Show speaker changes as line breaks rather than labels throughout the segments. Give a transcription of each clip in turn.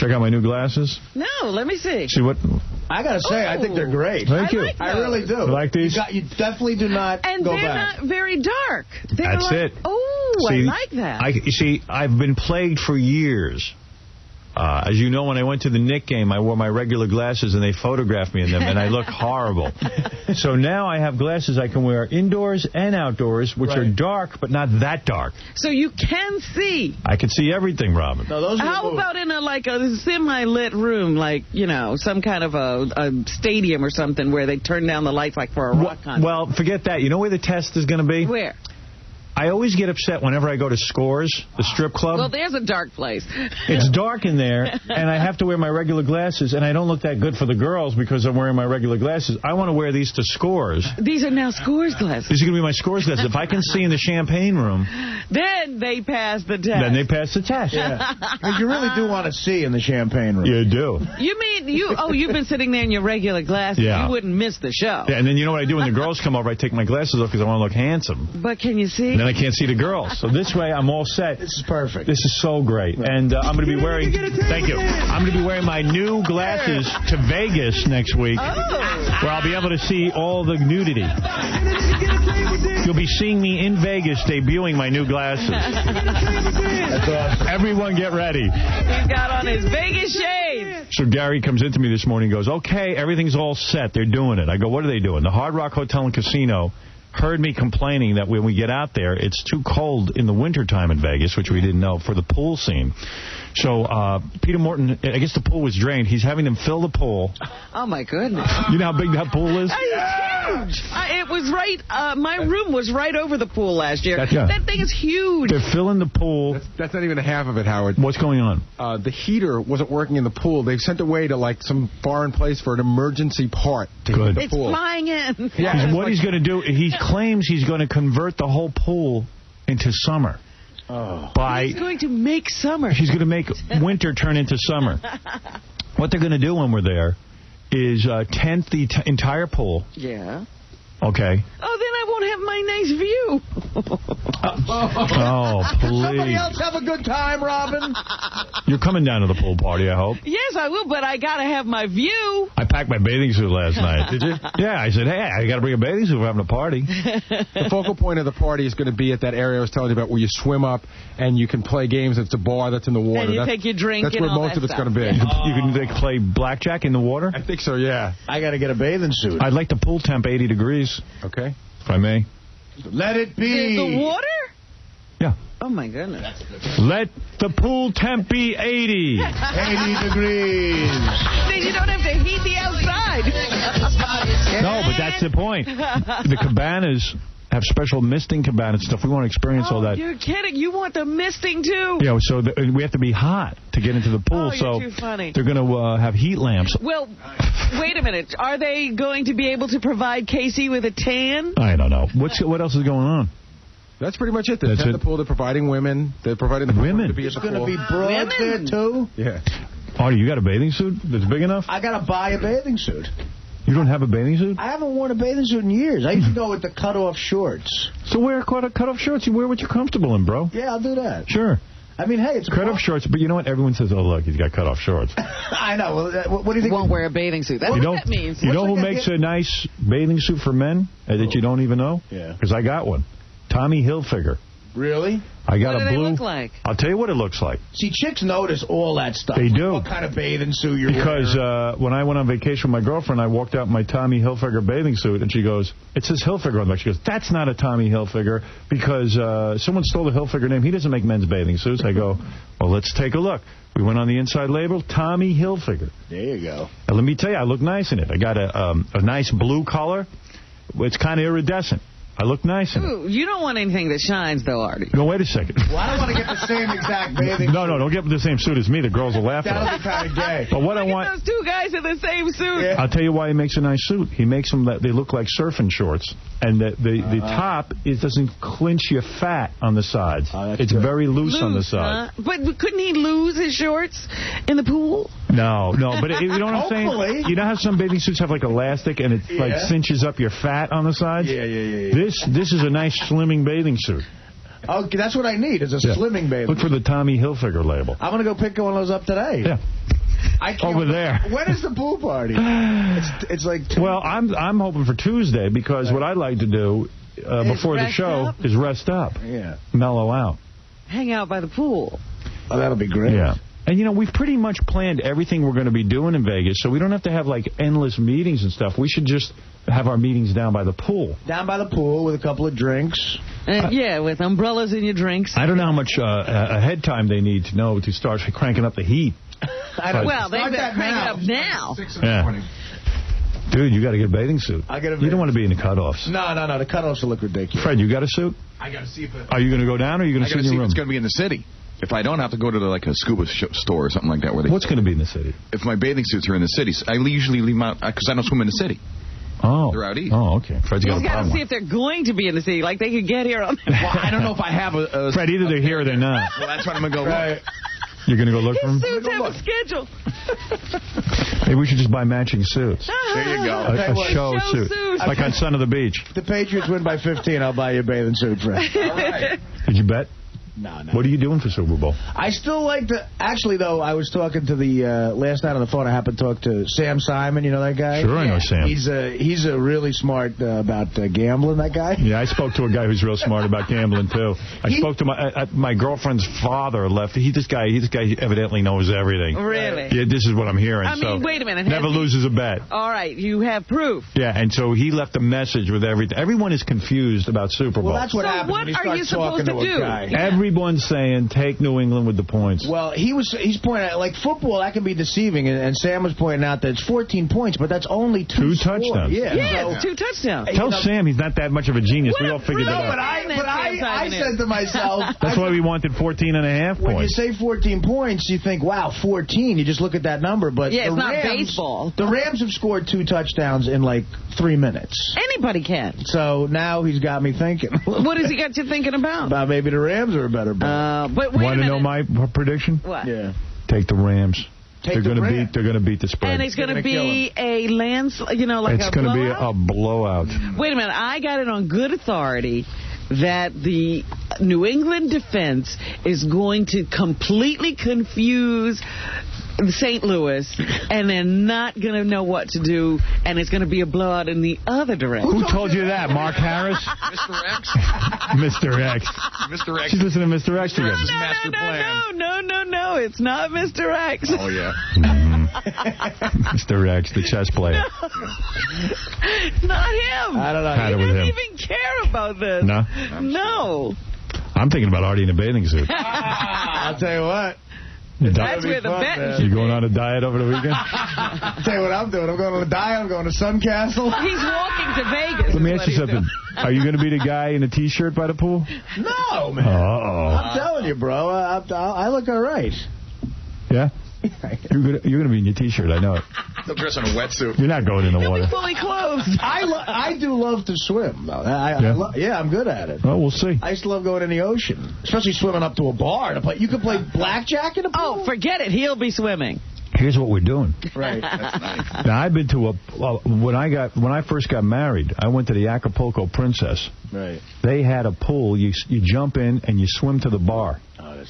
Check out my new glasses.
No, let me see.
See what?
I got to say, I think they're great.
Thank you.
I really do.
You like these?
You definitely do not
and
go
they're
back.
not very dark.
That's it.
Oh,
see,
I like that.
You see, I've been plagued for years. As you know, when I went to the Knick game, I wore my regular glasses, and they photographed me in them, and I look horrible. So now I have glasses I can wear indoors and outdoors, which are dark, but not that dark.
So you can see.
I can see everything, Robin.
No, those
How about in a semi-lit room, like, some kind of a stadium or something where they turn down the lights like for a rock concert?
Well, forget that. You know where the test is going to be?
Where?
I always get upset whenever I go to Scores, the strip club.
Well, there's a dark place.
It's dark in there, and I have to wear my regular glasses, and I don't look that good for the girls because I'm wearing my regular glasses. I want to wear these to Scores.
These are now Scores glasses.
These are going to be my Scores glasses. If I can see in the champagne room,
then they pass the test.
Then they pass the test.
Yeah. You really do want to see in the champagne room.
You do.
You mean, you've been sitting there in your regular glasses.
Yeah.
You wouldn't miss the show.
Yeah, and then you know what I do when the girls come over? I take my glasses off because I want to look handsome.
But can you see?
And then I can't see the girls. So this way, I'm all set.
This is perfect.
This is so great. And I'm going to be wearing... Thank you. I'm going to be wearing my new glasses to Vegas next week, where I'll be able to see all the nudity. You'll be seeing me in Vegas debuting my new glasses.
That's awesome.
Everyone get ready.
He's got on his Vegas shades.
So Gary comes into me this morning and goes, okay, everything's all set. They're doing it. I go, what are they doing? The Hard Rock Hotel and Casino heard me complaining that when we get out there, it's too cold in the wintertime in Vegas, which we didn't know, for the pool scene. So Peter Morton, I guess the pool was drained. He's having them fill the pool.
Oh, my goodness.
You know how big that pool is?
It's huge. It was right, my room was right over the pool last year.
Yeah.
That thing is huge.
They're filling the pool.
That's not even half of it, Howard.
What's going on?
The heater wasn't working in the pool. They've sent away to, like, some foreign place for an emergency part to heat the
It's
pool.
flying in.
Yeah,
what he's going to do, he claims he's going to convert the whole pool into summer.
He's going to make summer.
He's going to make winter turn into summer. What they're going to do when we're there is tent the entire pool.
Yeah.
Okay.
Oh, then I won't have my nice view.
Oh, please.
Somebody else have a good time, Robin?
You're coming down to the pool party, I hope.
Yes, I will, but I got to have my view.
I packed my bathing suit last night. Did you? Yeah, I said, hey, I got to bring a bathing suit. We're having a party.
The focal point of the party is going to be at that area I was telling you about where you swim up and you can play games. It's a bar that's in the water.
And you take your drink
That's
and
where
all
most
that
of it's
stuff.
going to be.
You can play blackjack in the water?
I think so, yeah.
I got to get a bathing suit.
I'd like the pool temp 80 degrees.
Okay.
If I may.
Let it be.
The water?
Yeah.
Oh, my goodness.
Let the pool temp be 80.
80 degrees.
Then you don't have to heat the outside.
No, but that's the point. The cabanas have special misting cabana stuff. We want to experience all that.
You're kidding. You want the misting, too?
Yeah, so we have to be hot to get into the pool.
Oh,
so
you're too funny.
They're going to have heat lamps.
Well, wait a minute. Are they going to be able to provide Casey with a tan?
I don't know. What else is going on?
That's pretty much it. They're
That's
at
it?
the pool. They're providing women. They're providing the
Women?
to be at
There's
the
going to
pool.
be broads there, too?
Yeah.
Artie, you got a bathing suit that's big enough?
I got to buy a bathing suit.
You don't have a bathing suit?
I haven't worn a bathing suit in years. I used to go with the cut-off shorts.
So wear cut-off shorts. You wear what you're comfortable in, bro.
Yeah, I'll do that.
Sure.
I mean, hey, it's
cut-off shorts, but you know what? Everyone says, oh, look, he's got cut-off shorts.
I know. Well, what do you think?
Won't wear a bathing suit. That's what that means.
You know who makes a nice bathing suit for men that you don't even know?
Yeah.
Because I got one. Tommy Hilfiger.
Really?
I got
What
a
do they
blue.
look like?
I'll tell you what it looks like.
See, chicks notice all that stuff.
They do.
What kind of bathing suit you're
Because
wearing.
when I went on vacation with my girlfriend, I walked out in my Tommy Hilfiger bathing suit, and she goes, it says Hilfiger on the back. She goes, that's not a Tommy Hilfiger because someone stole the Hilfiger name. He doesn't make men's bathing suits. I go, well, let's take a look. We went on the inside label, Tommy Hilfiger.
There you go.
And let me tell you, I look nice in it. I got a nice blue color. It's kind of iridescent. I look nice in it.
Ooh, you don't want anything that shines, though, Artie.
No, wait a second.
Well, I don't want to get the same exact bathing suit.
No, don't get the same suit as me. The girls will laugh at
That'll
us.
be kind of gay.
But what I
Look
want...
at those two guys in the same suit.
Yeah.
I'll tell you why he makes a nice suit. He makes them that they look like surfing shorts, and the top doesn't clinch your fat on the sides. It's
good.
very loose on the sides.
Huh? But couldn't he lose his shorts in the pool?
No, but you know what I'm saying?
Hopefully.
You know how some bathing suits have like elastic and it like cinches up your fat on the sides?
Yeah.
This is a nice slimming bathing suit.
Okay, that's what I need is a slimming bathing
Look for the Tommy Hilfiger label.
I'm going to go pick one of those up today.
Yeah.
I can't
over there.
When is the pool party? It's like...
Well, I'm hoping for Tuesday because what I'd like to do before the show is rest up.
Yeah.
Mellow out.
Hang out by the pool.
Oh, that'll be great.
Yeah. And, you know, we've pretty much planned everything we're going to be doing in Vegas, so we don't have to have, like, endless meetings and stuff. We should just have our meetings down by the pool.
Down by the pool with a couple of drinks.
Yeah, with umbrellas in your drinks.
I don't know how much ahead time they need to know to start cranking up the heat.
Well, they better crank it up now.
6 in the morning.
Dude, you got to get a bathing suit. You don't want to be in the cutoffs.
No. The cutoffs will look ridiculous.
Fred, you got a suit?
I got to see if
Are you going to go down or are you going to sit in your room?
it's going to be in the city. If I don't have to go to like a scuba store or something like that.
What's going to be in the city?
If my bathing suits are in the city, I usually leave them out because I don't swim in the city.
Oh.
They're out east.
Oh, okay. Fred's got a problem.
Got to see if they're going to be in the city. Like, they could get here on...
Well, I don't know if I have a
Fred, either they're here or they're not.
Well, that's what I'm going to go look.
You're going to go look for them?
His suits have a schedule.
Maybe we should just buy matching suits.
There you go.
A show suit. Like on Son of the Beach.
If the Patriots win by 15, I'll buy you a bathing suit, Fred.
All right.
Did you bet?
No.
What are you doing for Super Bowl?
I still like to... Actually, though, I was talking to the... last night on the phone, I happened to talk to Sam Simon. You know that guy?
Sure, I know Sam.
He's a really smart about gambling, that guy.
Yeah, I spoke to a guy who's real smart about gambling, too. I spoke to my girlfriend's father left. This guy evidently knows everything.
Really?
Yeah, this is what I'm hearing.
I mean, wait a minute.
Never loses a bet.
All right, you have proof.
Yeah, and so he left a message with everything. Everyone is confused about Super Bowl.
Well, that's what happens when you start talking to a guy.
Everyone's saying, take New England with the points.
Well, he's pointing out, like, football, that can be deceiving, and Sam was pointing out that it's 14 points, but that's only two
touchdowns.
Yeah,
it's 2 touchdowns.
Tell Sam he's not that much of a genius. We all figured that
but
out.
I said to myself...
That's why we wanted 14.5 points.
When you say 14 points, you think, wow, 14. You just look at that number, but
yeah, it's not
Rams,
baseball.
The Rams have scored 2 touchdowns in, like, 3 minutes.
Anybody can.
So now he's got me thinking.
What has he got you thinking about?
About maybe the Rams are a better bet.
But wait
Want to know my prediction?
What?
Yeah.
Take the Rams.
They're
going to beat the spread.
And it's going to be a landslide, like
it's
a blowout?
It's going to be a blowout.
Wait a minute. I got it on good authority that the New England defense is going to completely confuse St. Louis, and they're not going to know what to do, and it's going to be a blowout in the other direction.
Who told you that? Mark Harris?
Mr. X?
Mr. X.
Mr. X.
She's listening to Mr. X again.
Master plan.
No. It's not Mr. X.
Oh, yeah.
Mr. X, the chess player.
No. Not him.
I don't know.
Had it with him.
He doesn't even care about this.
No?
No.
I'm thinking about Artie in a bathing suit.
I'll tell you what.
That's where the bet
You going on a diet over the weekend?
I'll tell you what I'm doing. I'm going on a diet. I'm going to Sun Castle.
He's walking to Vegas.
Let me ask you something. Are you going to be the guy in a T-shirt by the pool?
No, man.
Uh-oh.
I'm telling you, bro. I look all right.
Yeah? You're going to be in your T-shirt. I know it.
He'll dress in a wetsuit.
You're not going in the water.
Fully clothed.
I do love to swim, though. I'm good at it.
Well, we'll see.
I used to love going in the ocean, especially swimming up to a bar. You could play blackjack in a pool.
Oh, forget it. He'll be swimming.
Here's what we're doing.
Right.
That's nice.
Now, I've been to when I first got married, I went to the Acapulco Princess.
Right.
They had a pool. You jump in and you swim to the bar.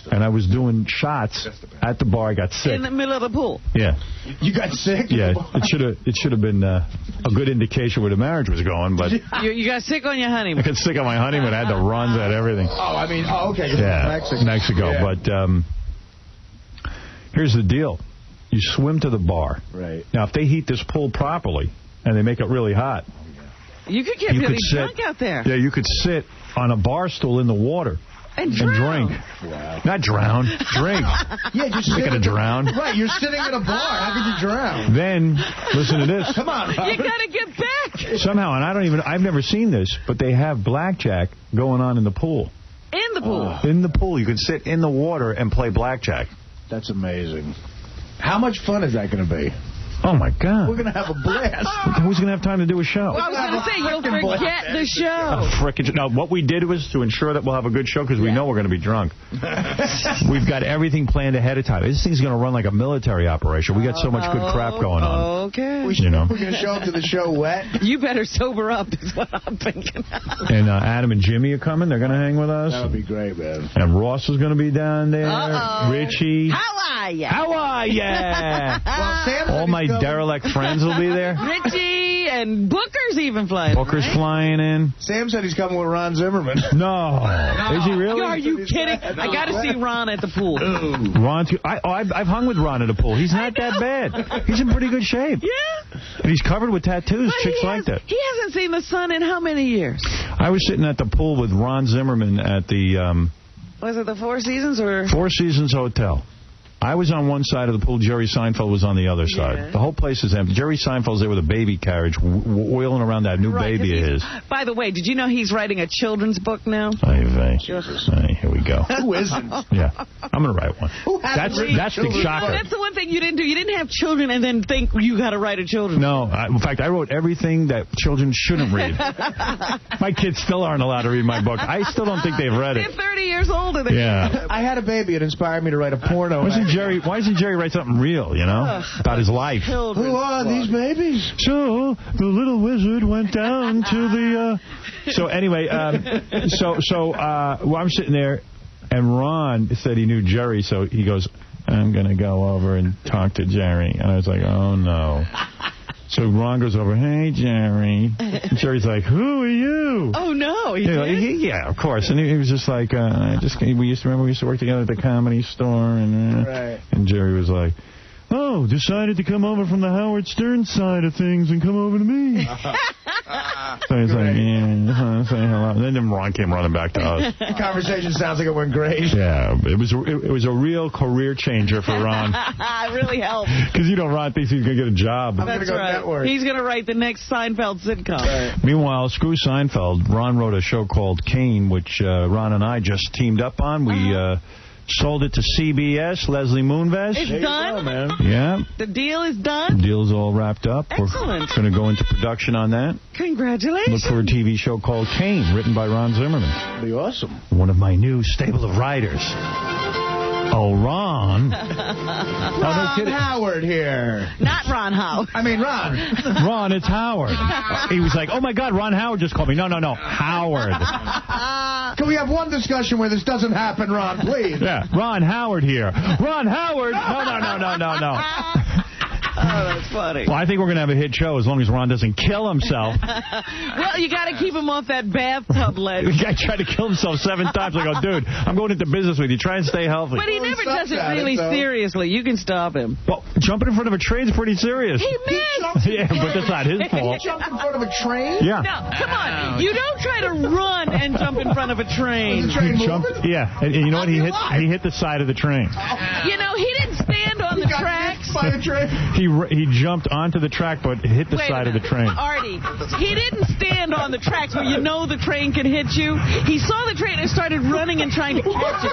And I was doing shots at the bar. I got sick.
In the middle of the pool.
Yeah.
You got sick?
Yeah. It should have been a good indication where the marriage was going, but
You got sick on your
I
honeymoon.
got sick on my honeymoon. I had the runs, I had everything.
Okay.
Yeah, Mexico.
Yeah.
But here's the deal. You swim to the bar.
Right.
Now, if they heat this pool properly and they make it really hot,
You could get really drunk out there.
Yeah, you could sit on a bar stool in the water.
And drink.
Wow.
Not drown. Drink.
Yeah, just
You're going to drown.
Right, you're sitting at a bar. How could you drown?
Then, listen to this.
Come on, Robert.
You got to get back.
Somehow, and I've never seen this, but they have blackjack going on in the pool.
In the pool.
In the pool. You can sit in the water and play blackjack.
That's amazing. How much fun is that going to be?
Oh, my God.
We're going to have a blast.
Who's going to have time to do a show?
Well, I was going to say, you'll forget the show.
Frickin' no, what we did was to ensure that we'll have a good show because we know we're going to be drunk. We've got everything planned ahead of time. This thing's going to run like a military operation. We got so much good crap going on.
Okay.
We're going to show up to the show wet.
You better sober up is what I'm thinking.
And Adam and Jimmy are coming. They're going to hang with us.
That would be great, man.
And Ross is going to be down there. Richie.
How are ya?
How are ya? All my derelict friends will be there.
Richie and Booker's even flying.
Booker's flying in.
Sam said he's coming with Ron Zimmerman.
No. Is he really?
Are you kidding? I got to see Ron at the pool.
Ron, I've hung with Ron at a pool. He's not that bad. He's in pretty good shape.
Yeah.
And he's covered with tattoos.
But
Chicks like that.
He hasn't seen the sun in how many years?
I was sitting at the pool with Ron Zimmerman at the...
was it the Four Seasons or...
Four Seasons Hotel. I was on one side of the pool. Jerry Seinfeld was on the other side. The whole place is empty. Jerry Seinfeld's there with a baby carriage, wheeling around that new baby of his.
By the way, did you know he's writing a children's book now?
Here we go.
Who isn't?
Yeah, I'm going to write one. That's the shocker.
Well, that's the one thing you didn't do. You didn't have children and then think you got to write a children's book.
No, in fact, I wrote everything that children shouldn't read. My kids still aren't allowed to read my book. I still don't think they've read it.
They're 30 years older than
Yeah.
I had a baby. It inspired me to write a porno.
Why doesn't Jerry write something real, about his life?
Who are these babies?
So, the little wizard went down to the... So, anyway, I'm sitting there, and Ron said he knew Jerry, so he goes, I'm going to go over and talk to Jerry. And I was like, oh, no. So Ron goes over, hey, Jerry. And Jerry's like, who are you?
Oh, no.
Yeah, of course. And he was just like, we used to work together at the Comedy Store. And Jerry was like, oh, decided to come over from the Howard Stern side of things and come over to me. So he's like, yeah, say hello. And then Ron came running back to us.
The conversation sounds like it went great.
Yeah, it was a real career changer for Ron.
It really helped.
Because, Ron thinks he's going to get a job.
I'm going to go network.
He's going to write the next Seinfeld sitcom.
Right.
Meanwhile, screw Seinfeld. Ron wrote a show called Kane, which Ron and I just teamed up on. We... sold it to CBS, Leslie Moonves.
It's done?
Man.
Yeah.
The deal is done?
The deal's all wrapped up.
Excellent.
We're going to go into production on that.
Congratulations.
Look for a TV show called Kane, written by Ron Zimmerman.
That'd be awesome.
One of my new stable of writers. Oh, Ron.
Ron Howard here.
Not Ron Howard.
I mean, Ron.
Ron, it's Howard. He was like, oh, my God, Ron Howard just called me. No, Howard.
Can we have one discussion where this doesn't happen, Ron, please?
Yeah, Ron Howard here. Ron Howard? No.
Oh, that's funny.
Well, I think we're going to have a hit show as long as Ron doesn't kill himself.
Well, you got to keep him off that bathtub ledge.
The guy tried to kill himself 7 times. I go, dude, I'm going into business with you. Try and stay healthy.
But he never does it really seriously. You can stop him.
Well, jumping in front of a train is pretty serious.
He missed.
Yeah, but that's not his fault.
He jumped in front of a train?
Yeah.
No, come on. You don't try to run and jump in front of a train.
Was the train
He jumped,
moving?
yeah, and you know what? He hit the side of the train.
He didn't stand on the tracks.
By the train?
He jumped onto the track, but hit the side of the train.
Artie, he didn't stand on the tracks where the train could hit you. He saw the train and started running and trying to catch it.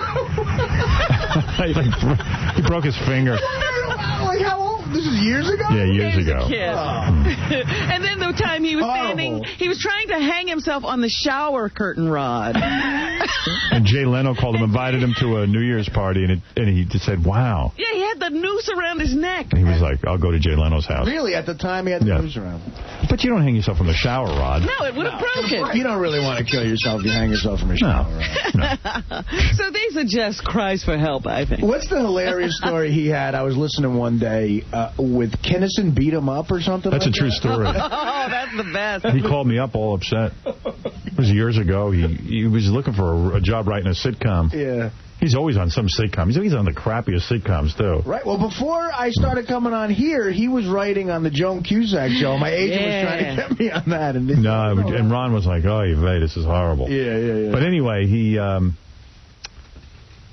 He broke his finger.
Like how old? This is years ago?
Yeah, years ago.
And then the time he was standing, he was trying to hang himself on the shower curtain rod.
And Jay Leno called him, invited him to a New Year's party, and he just said, wow.
Yeah, he had the noose around his neck.
And he was like, I'll go to Jay Leno's house.
Really? At the time he had the noose around.
But you don't hang yourself from the shower rod.
No, it would have broken.
You don't really want to kill yourself if you hang yourself from a shower rod.
So these are just cries for help, I think.
What's the hilarious story he had? I was listening one day with Kinnison beat him up or something.
That's
like
a true
that?
story.
Oh, that's the best.
He called me up all upset. It was years ago. He was looking for a job writing a sitcom.
Yeah.
He's always on some sitcom. He's on the crappiest sitcoms, too.
Right. Well, before I started coming on here, he was writing on the Joan Cusack show. My agent was trying to get me on that. And
Ron was like, oh, this is horrible.
Yeah.
But anyway, he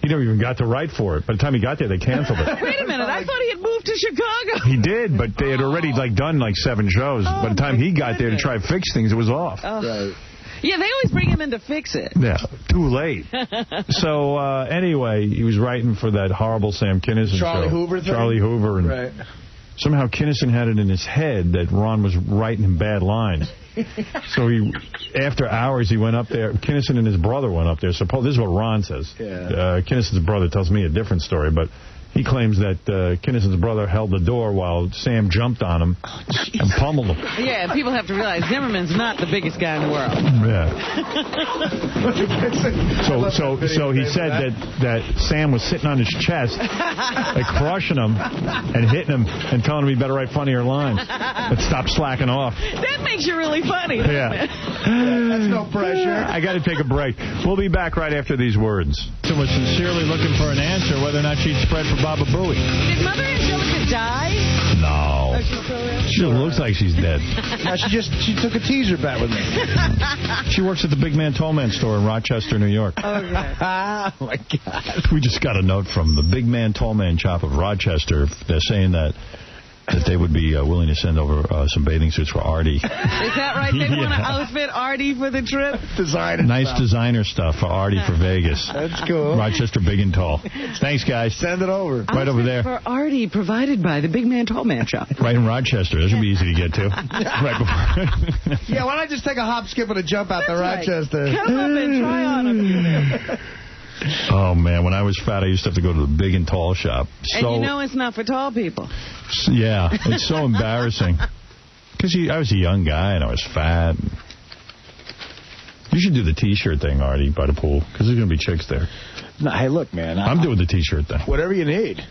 never even got to write for it. By the time he got there, they canceled it.
Wait a minute. I thought he had moved to Chicago.
He did, but they had already done 7 shows. By the time he got there to try to fix things, it was off.
Right.
Yeah, they always bring him in to fix it.
Yeah, too late. So, anyway, he was writing for that horrible Sam Kinison show.
Charlie Hoover thing?
Charlie Hoover. And somehow Kinison had it in his head that Ron was writing him bad lines. So after hours, he went up there. Kinison and his brother went up there. So this is what Ron says.
Yeah.
Kinison's brother tells me a different story, but he claims that Kinison's brother held the door while Sam jumped on him and pummeled him.
Yeah, people have to realize Zimmerman's not the biggest guy in the world.
Yeah. So he said that Sam was sitting on his chest, like crushing him and hitting him and telling him he better write funnier lines. But stop slacking off.
That makes you really funny.
Yeah.
That's no pressure.
I got to take a break. We'll be back right after these words. So we're sincerely looking for an answer whether or not she'd spread for Baba Booey.
Did Mother Angelica die?
No.
Oh, she's still there?
She looks like she's dead.
No, she took a teaser bet with me.
She works at the Big Man Tall Man store in Rochester, New York.
Okay.
Oh, my God.
We just got a note from the Big Man Tall Man shop of Rochester. They're saying that they would be willing to send over some bathing suits for Artie.
Is that right? They want to outfit Artie for the trip?
Designer stuff for Artie for Vegas.
That's cool.
Rochester Big and Tall. Thanks, guys.
Send it over.
Right over there.
For Artie, provided by the Big Man Tall Man shop.
Right in Rochester. This should be easy to get to. Right before.
Yeah, why not just take a hop, skip, and a jump out to Rochester?
Come up and try on them.
Oh, man. When I was fat, I used to have to go to the Big and Tall shop.
And you know it's not for tall people.
Yeah. It's so embarrassing. Because I was a young guy and I was fat. You should do the T-shirt thing, Artie, by the pool. Because there's going to be chicks there.
No, hey, look, man.
I'm doing the T-shirt thing.
Whatever you need.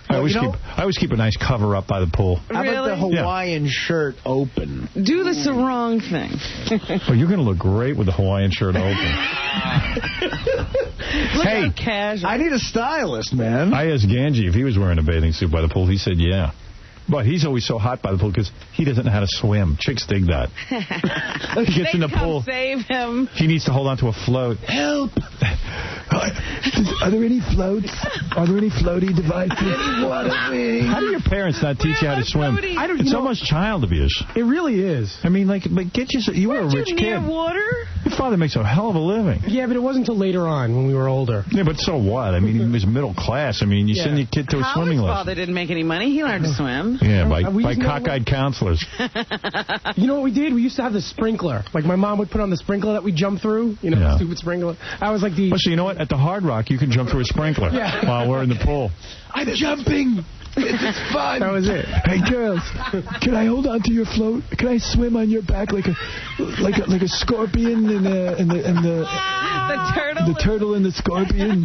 I always keep a nice cover up by the pool.
How about the Hawaiian shirt open?
Do the sarong thing.
Oh, you're going to look great with the Hawaiian shirt open.
Hey, casual.
I need a stylist, man.
I asked Ganji if he was wearing a bathing suit by the pool. He said, yeah. But he's always so hot by the pool because he doesn't know how to swim. Chicks dig that. He gets in the pool.
Save him.
He needs to hold on to a float.
Help!
Are there any floats? Are there any floaty devices?
How do your parents not teach you how to swim? It's almost child abuse.
It really is.
I mean, like you were a rich
near
kid.
Water?
Your father makes a hell of a living.
Yeah, but it wasn't until later on when we were older.
Yeah, but so what? I mean, he was middle class. I mean, you send your kid to a swimming lesson.
His father didn't make any money. He learned to swim.
Yeah, by cockeyed counselors.
You know what we did? We used to have the sprinkler. Like, my mom would put on the sprinkler that we jump through. You know, the stupid sprinkler. I was like the...
Well, so you know what? At the Hard Rock, you can jump through a sprinkler while we're in the pool.
I'm jumping. It's fun. That was it. Hey, girls, can I hold on to your float? Can I swim on your back like a scorpion and the
turtle?
The turtle and the scorpion.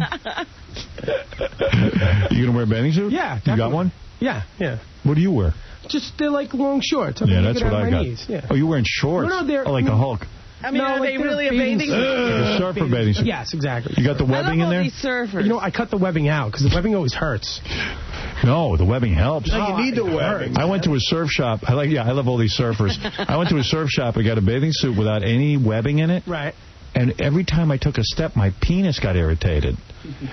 You gonna wear a bathing suit?
Yeah, definitely.
You got one?
Yeah.
What do you wear?
Just they're like long shorts.
Yeah, that's what I got.
Knees. Yeah.
Oh, you're wearing shorts?
No, they're
like the Hulk.
I mean, are they really a bathing suit?
Like a surfer bathing suit.
Yes, exactly.
You got the webbing in there?
These surfers.
You know, I cut the webbing out because the webbing always hurts.
No, the webbing helps.
No, you need the webbing.
I went to a surf shop. I love all these surfers. I went to a surf shop. I got a bathing suit without any webbing in it.
Right.
And every time I took a step, my penis got irritated.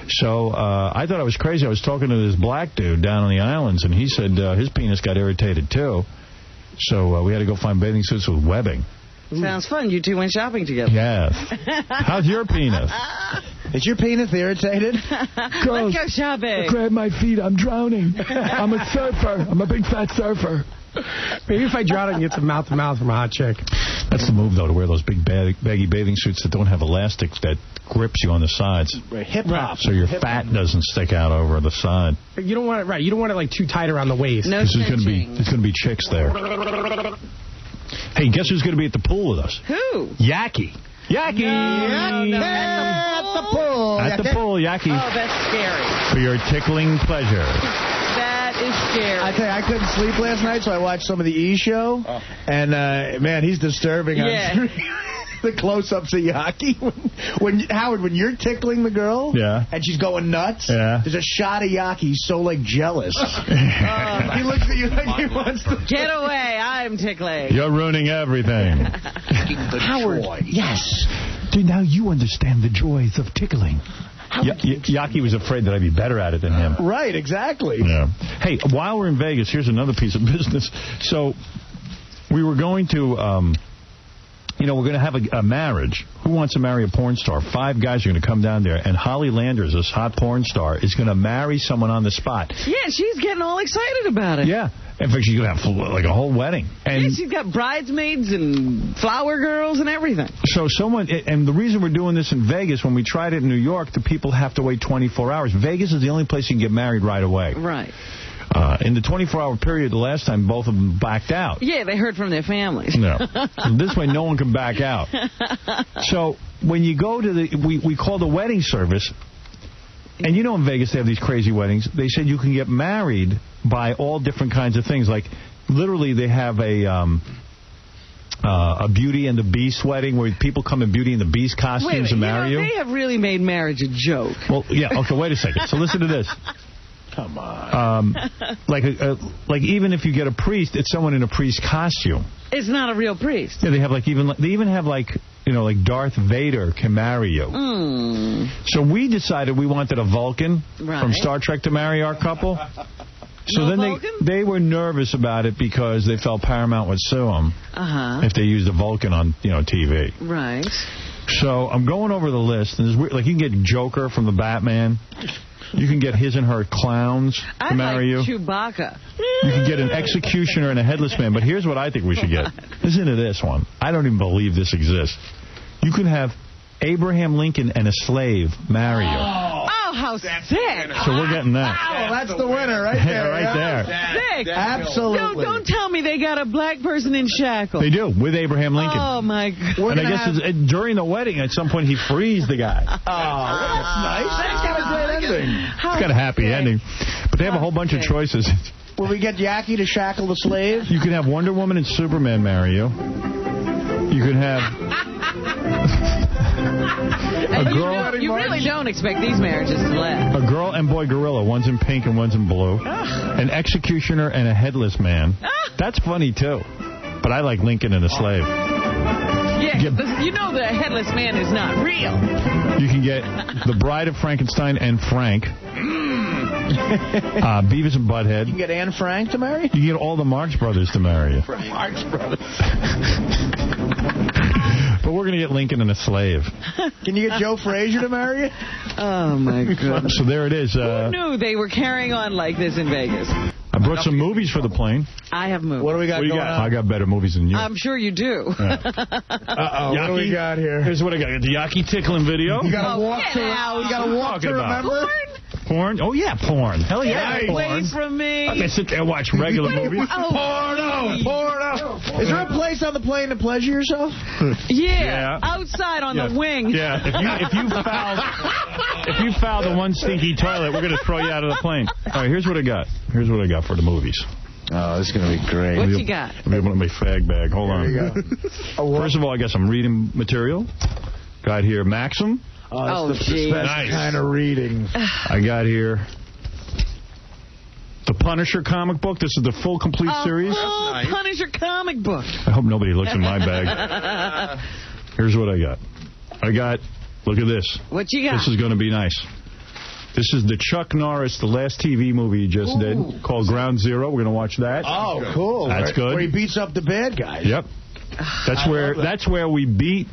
So I thought I was crazy. I was talking to this black dude down on the islands, and he said his penis got irritated, too. So we had to go find bathing suits with webbing.
Sounds fun. You two went shopping together.
Yes. How's your penis?
Is your penis irritated?
Let's go shopping.
Grab my feet. I'm drowning. I'm a surfer. I'm a big fat surfer. Maybe if I drown, I can get some mouth-to-mouth from a hot chick.
That's the move, though, to wear those big baggy bathing suits that don't have elastics that grips you on the sides.
Hip-hop.
So your fat doesn't stick out over the side.
You don't want it, You don't want it, like, too tight around the waist.
No
there's going to be chicks there. Hey, guess who's going to be at the pool with us?
Who?
Yaki. Yaki!
At the pool.
At the pool, Yaki.
Oh, that's scary.
For your tickling pleasure.
That is scary.
I tell you, I couldn't sleep last night, so I watched some of the E! Show. And, man, he's disturbing.
Yeah.
The close-ups of Yaki. Howard, when you're tickling the girl and she's going nuts, there's a shot of Yaki so, like, jealous. He looks at you like he wants to...
Get away. I'm tickling.
You're ruining everything.
Howard, yes.
Dude, now you understand the joys of tickling.
Yaki was afraid that I'd be better at it than him.
Right, exactly.
Yeah. Hey, while we're in Vegas, here's another piece of business. So we were going to... we're going to have a marriage. Who wants to marry a porn star? 5 guys are going to come down there, and Holly Landers, this hot porn star, is going to marry someone on the spot.
Yeah, she's getting all excited about it.
Yeah, In fact, she's going to have like a whole wedding. And
yeah, she's got bridesmaids and flower girls and everything.
So and the reason we're doing this in Vegas, when we tried it in New York, the people have to wait 24 hours. Vegas is the only place you can get married right away.
Right.
In the 24-hour period, the last time, both of them backed out.
Yeah, they heard from their families.
No. This way, no one can back out. So when you go to we call the wedding service, and you know in Vegas they have these crazy weddings. They said you can get married by all different kinds of things. Like, literally, they have a Beauty and the Beast wedding where people come in Beauty and the Beast costumes and marry you.
They have really made marriage a joke.
Well, yeah, okay, wait a second. So listen to this.
Come on.
Like even if you get a priest, it's someone in a priest costume.
It's not a real priest.
Yeah, they even have like Darth Vader can marry you. So we decided we wanted a Vulcan from Star Trek to marry our couple. So then they were nervous about it because they felt Paramount would sue them if they used a Vulcan on TV.
Right.
So I'm going over the list, and you can get Joker from the Batman. You can get his and her clowns to marry you.
Chewbacca.
You can get an executioner and a headless man. But here's what I think we should get. Listen to this one. I don't even believe this exists. You can have Abraham Lincoln and a slave marry you.
Oh, how sick.
So we're getting that.
Wow, that's the winner right there.
Right there.
Sick.
Absolutely.
Don't tell me they got a black person in shackles.
They do, with Abraham Lincoln.
Oh, my God.
And I guess during the wedding, at some point, he frees the guy.
Oh, that's nice. That's got a great ending.
It's got a happy ending. But they have a whole bunch of choices.
Will we get Jackie to shackle the slave?
You can have Wonder Woman and Superman marry you. You can have a girl.
You really don't expect these marriages to last.
A girl and boy gorilla. One's in pink and one's in blue. An executioner and a headless man. That's funny, too. But I like Lincoln and a slave.
Yeah, you know the headless man is not real.
You can get the Bride of Frankenstein and Frank. Beavis and Butthead.
You can get Anne Frank to marry?
You can get all the Marx Brothers to marry you.
Marx Brothers.
But we're going to get Lincoln and a slave.
Can you get Joe Frazier to marry you?
Oh, my God.
So there it is.
Who knew they were carrying on like this in Vegas?
I brought some movies for the plane.
I have movies.
What do we got going on?
I got better movies than you.
I'm sure you do.
Yeah.
What do we got here?
Here's what I got. The Yaki tickling video.
You got to walk to remember?
Porn? Oh, yeah, porn. Hell yeah,
Get away from me.
I can sit there and watch regular movies.
Porno! Is there a place on the plane to pleasure yourself?
Yeah. Outside on the wing.
Yeah, if you foul the one stinky toilet, we're going to throw you out of the plane. All right, here's what I got. Here's what I got for the movies.
Oh, this is going to be great.
What you got?
Let me open up my fag bag. Hold on. First of all, I got some reading material. Got here Maxim.
Oh, that's the best kind of reading.
I got here the Punisher comic book. This is the full complete series.
Full Punisher comic book.
I hope nobody looks in my bag. Here's what I got. Look at this.
What you got?
This is going to be nice. This is the Chuck Norris, the last TV movie he just did, called Ground Zero. We're going to watch that.
Oh, cool.
That's good.
Where he beats up the bad guys.
Yep. That's where we beat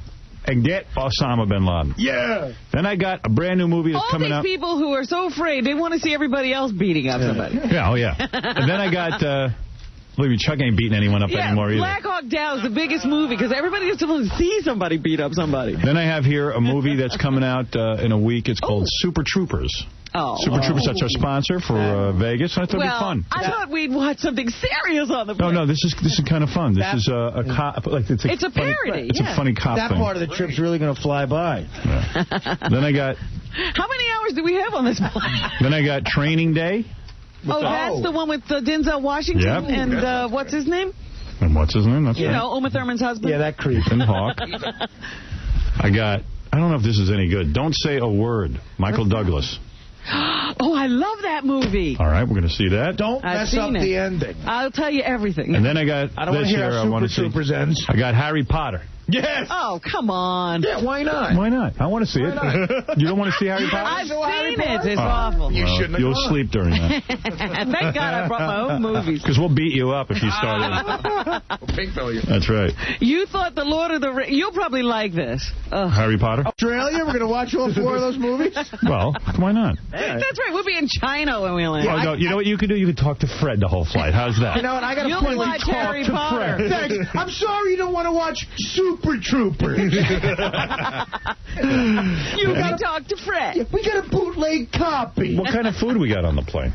and get Osama bin Laden.
Yeah.
Then I got a brand new movie that's coming out.
All these people who are so afraid, they want to see everybody else beating up somebody.
Yeah, oh yeah. And then I got, believe me, Chuck ain't beating anyone up anymore either.
Black Hawk Down is the biggest movie because everybody just wants to see somebody beat up somebody.
Then I have here a movie that's coming out in a week. It's called Super Troopers.
Super
Troopers, that's our sponsor for Vegas. I thought it'd be fun.
I thought we'd watch something serious on the plane.
No, this is kind of fun. This is a cop.
It's a parody.
It's a funny cop thing.
That part of the trip's really going to fly by.
Yeah. Then I got...
How many hours do we have on this plane?
Then I got Training Day.
That's the one with Denzel Washington and what's his name?
And what's his name? That's
Uma Thurman's husband.
Yeah, that creep.
And Hawk. I don't know if this is any good. Don't Say a Word. Michael Douglas.
Oh, I love that movie.
All right, we're going to see that.
Don't mess up the ending.
I'll tell you everything.
And then I got
I don't want to hear how Super Troopers ends.
I got Harry Potter.
Yes.
Oh, come on.
Yeah, why not?
Why not? I want to see it. You don't want to see Harry Potter?
I've seen it. It's awful.
You shouldn't. You'll sleep during that.
Thank God I brought my own movies.
Because we'll beat you up if you start in.
Pink belly.
That's right.
You thought the Lord of the Rings... You'll probably like this.
Harry Potter?
Australia? We're going to watch all 4 of those movies?
Well, why not?
That's right. We'll be in China when we land.
Oh, no, you know what you can do? You can talk to Fred the whole flight. How's that?
You know what? I got to
You'll watch Harry Potter.
Thanks. I'm sorry you don't want to watch Super Troopers.
You can talk to Fred.
Yeah, we got a bootleg copy.
What kind of food we got on the plane?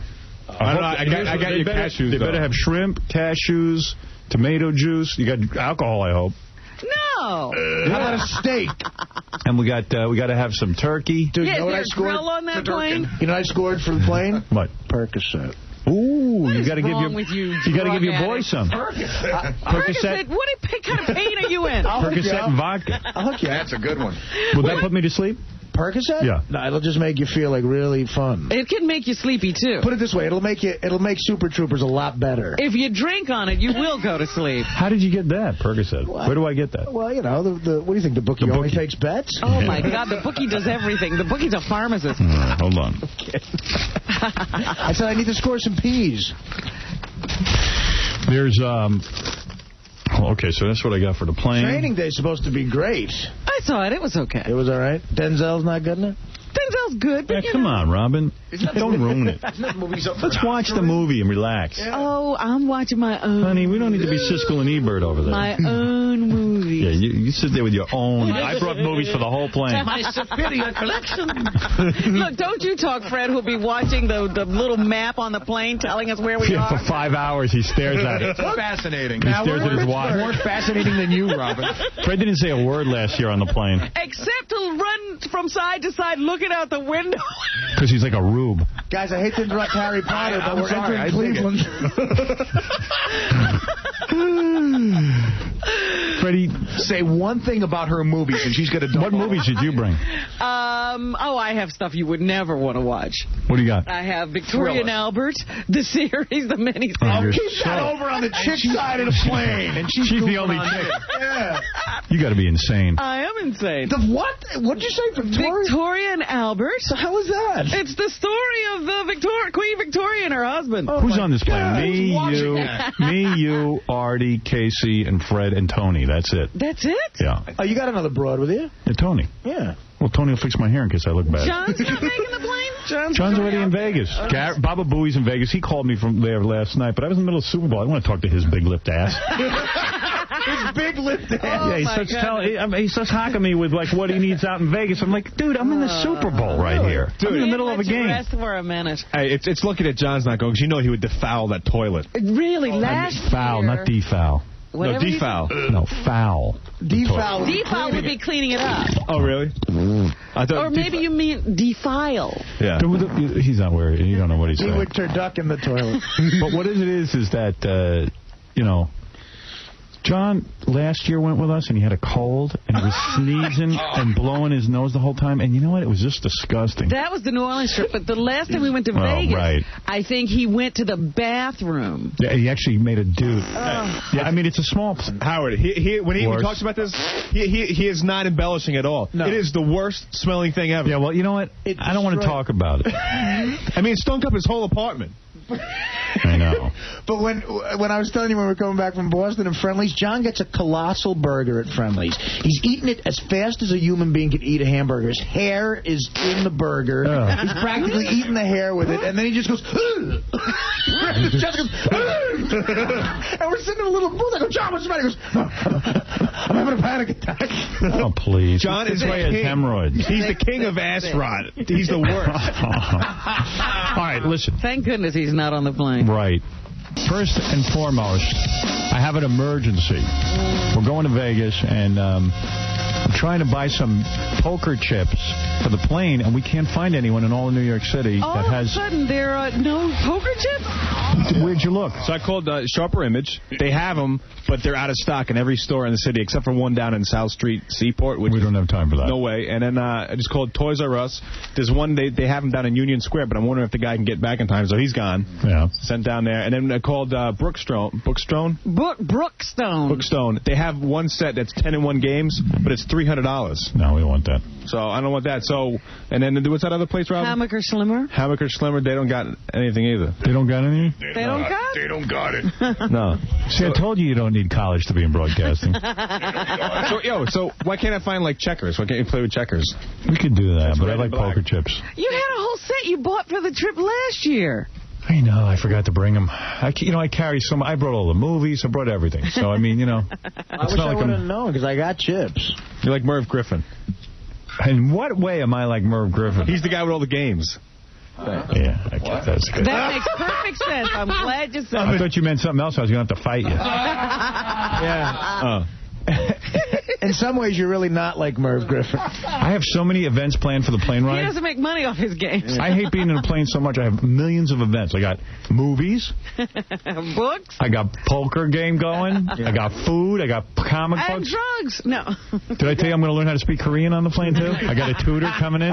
I got your cashews.
They better have shrimp, cashews, tomato juice. You got alcohol, I hope.
No.
How about a steak?
And we got to have some turkey.
Dude,
Yeah,
you know
is
what
there
I
a
scored?
grill on that plane?
You know what I scored for the plane?
What?
Percocet.
Ooh,
What
you
is
got to give
wrong with you
got to give your
drug
boy
addict?
some.
Percocet? What kind of pain are you in?
Percocet and vodka.
I'll hook you up.
That's a good one.
Will that put me to sleep?
Percocet?
Yeah.
No, it'll just make you feel like really fun.
It can make you sleepy, too.
Put it this way, it'll make Super Troopers a lot better.
If you drink on it, you will go to sleep.
How did you get that, Percocet? Where do I get that?
Well, you know, what do you think, the bookie only takes bets?
Oh, my God, the bookie does everything. The bookie's a pharmacist.
Hold on.
I said I need to score some peas.
There's, okay, so that's what I got for the plane.
Training Day's supposed to be great.
I saw it. It was okay.
It was all right. Denzel's not good in it?
Denzel's good, but
Yeah, come on, Robin. Don't ruin it.
Movie's up for
Let's watch the movie and relax.
Oh, I'm watching my own.
Honey, we don't need to be Siskel and Ebert over there.
My own movie.
Yeah, you sit there with your own. I brought movies for the whole plane.
My superior collection. Look, don't you talk, Fred, who'll be watching the little map on the plane telling us where we
Yeah,
are.
for 5 hours he stares at it.
It's fascinating.
He stares at his watch.
More fascinating than you, Robin.
Fred didn't say a word last year on the plane.
Except to run from side to side looking out the window.
Because he's like a rube.
Guys, I hate to interrupt Harry Potter, but
I'm
we're
sorry,
entering Cleveland.
Freddie,
Say one thing about her movies, and she's going to.
what movies did you bring?
I have stuff you would never want to watch.
What do you got?
I have Victoria and
Thriller.
Albert, the series, the mini
Oh, you're
Keep that
so-
over on the chick side of the plane.
And
She's the only
goofing on
chick.
it.
Yeah.
You got to be insane.
I am insane.
The what? What'd you say, Victoria?
Victoria and Albert.
So how was that?
It's the story of Queen Victoria and her husband.
Oh,
Who's
my
on this plane?
God,
Me,
who's watching
you,
that?
Artie, Casey, and Fred and Tony. That's it.
That's it?
Yeah.
Oh, you got another broad with you?
And Tony.
Yeah.
Well, Tony will fix my hair in case I look bad.
John's not making the plane?
John's already in Vegas. Baba Booey's in Vegas. He called me from there last night, but I was in the middle of Super Bowl. I want to talk to his big-lipped ass.
His big lift ass.
Yeah, he starts hocking me with like what he needs out in Vegas. I'm like, dude, I'm in the Super Bowl right here. I'm in the middle of a game.
Rest for a minute.
Hey, it's lucky that John's not going, because you know he would defoul that toilet.
Really, last
Foul,
year,
not defoul.
whatever
No,
you-
defoul.
No, foul.
Defoul.
Defoul would be cleaning it up.
Oh, really? I thought
Or maybe you mean defile.
Yeah.
He's not worried. You don't know what he's
He
saying.
would turduck in the toilet.
But what it is that, John last year went with us, and he had a cold, and he was sneezing and blowing his nose the whole time. And you know what? It was just disgusting.
That was the New Orleans trip. But the last time we went to
Oh,
Vegas,
right.
I think he went to the bathroom.
Yeah, he actually made a dude. Yeah, I mean, it's a small...
Howard, when he
Worse.
talks about this, he is not embellishing at all.
No.
It is the worst smelling thing ever.
Yeah, well, you know what? I don't want to talk about it.
I mean, it stunk up his whole apartment.
I know.
But when I was telling you when we were coming back from Boston and Friendly's, John gets a colossal burger at Friendly's. He's eating it as fast as a human being could eat a hamburger. His hair is in the burger. He's practically eating the hair with it, and then he just goes, Ugh! John goes, Ugh! And we're sitting in a little booth. I go, John, what's the matter? He goes, I'm having a panic attack.
Oh, please.
John is
This guy has
king.
hemorrhoids.
He's the king of ass rot. He's the worst.
All right, listen.
Thank goodness he's not on the plane.
Right. First and foremost, I have an emergency. We're going to Vegas, and I'm trying to buy some poker chips for the plane, and we can't find anyone in all of New York City
All
that
of a
has...
sudden, there are no poker chips?
Where'd you look?
So I called Sharper Image. They have them, but they're out of stock in every store in the city except for one down in South Street, Seaport. Which
we don't have time for that.
No way. And then I just called Toys R Us. There's one, they have them down in Union Square, but I'm wondering if the guy can get back in time, so he's gone.
Yeah.
Sent down there. And then I called Brookstone.
Brookstone.
They have one set that's 10-in-1 games, but it's $300.
No, we don't want that.
So I don't want that. So, and then what's that other place, Rob?
Hammaker Slimmer.
Hammaker Slimmer, they don't got anything either.
They don't got any?
They don't got?
They don't got it.
No.
See, I told you don't need college to be in broadcasting.
So why can't I find, like, checkers? Why can't you play with checkers?
We could do that,
That's
but I
red
like
and black.
poker chips.
You had a whole set you bought for the trip last year.
I know, I forgot to bring them. I carry some. I brought all the movies. I brought everything. So, I mean,
I wish I would have known, because I got chips.
You're like Merv Griffin.
In what way am I like Merv Griffin?
He's the guy with all the games.
Yeah, I guess that's good.
That makes perfect sense. I'm glad you said
I
it.
thought you meant something else. I was going to have to fight you.
Yeah. In some ways, you're really not like Merv Griffin.
I have so many events planned for the plane
He
ride.
doesn't make money off his games.
I hate being in a plane so much. I have millions of events. I got movies.
Books.
I got poker game going. I got food. I got comic
And
books.
drugs. No.
Did I tell you I'm going to learn how to speak Korean on the plane, too? I got a tutor coming in.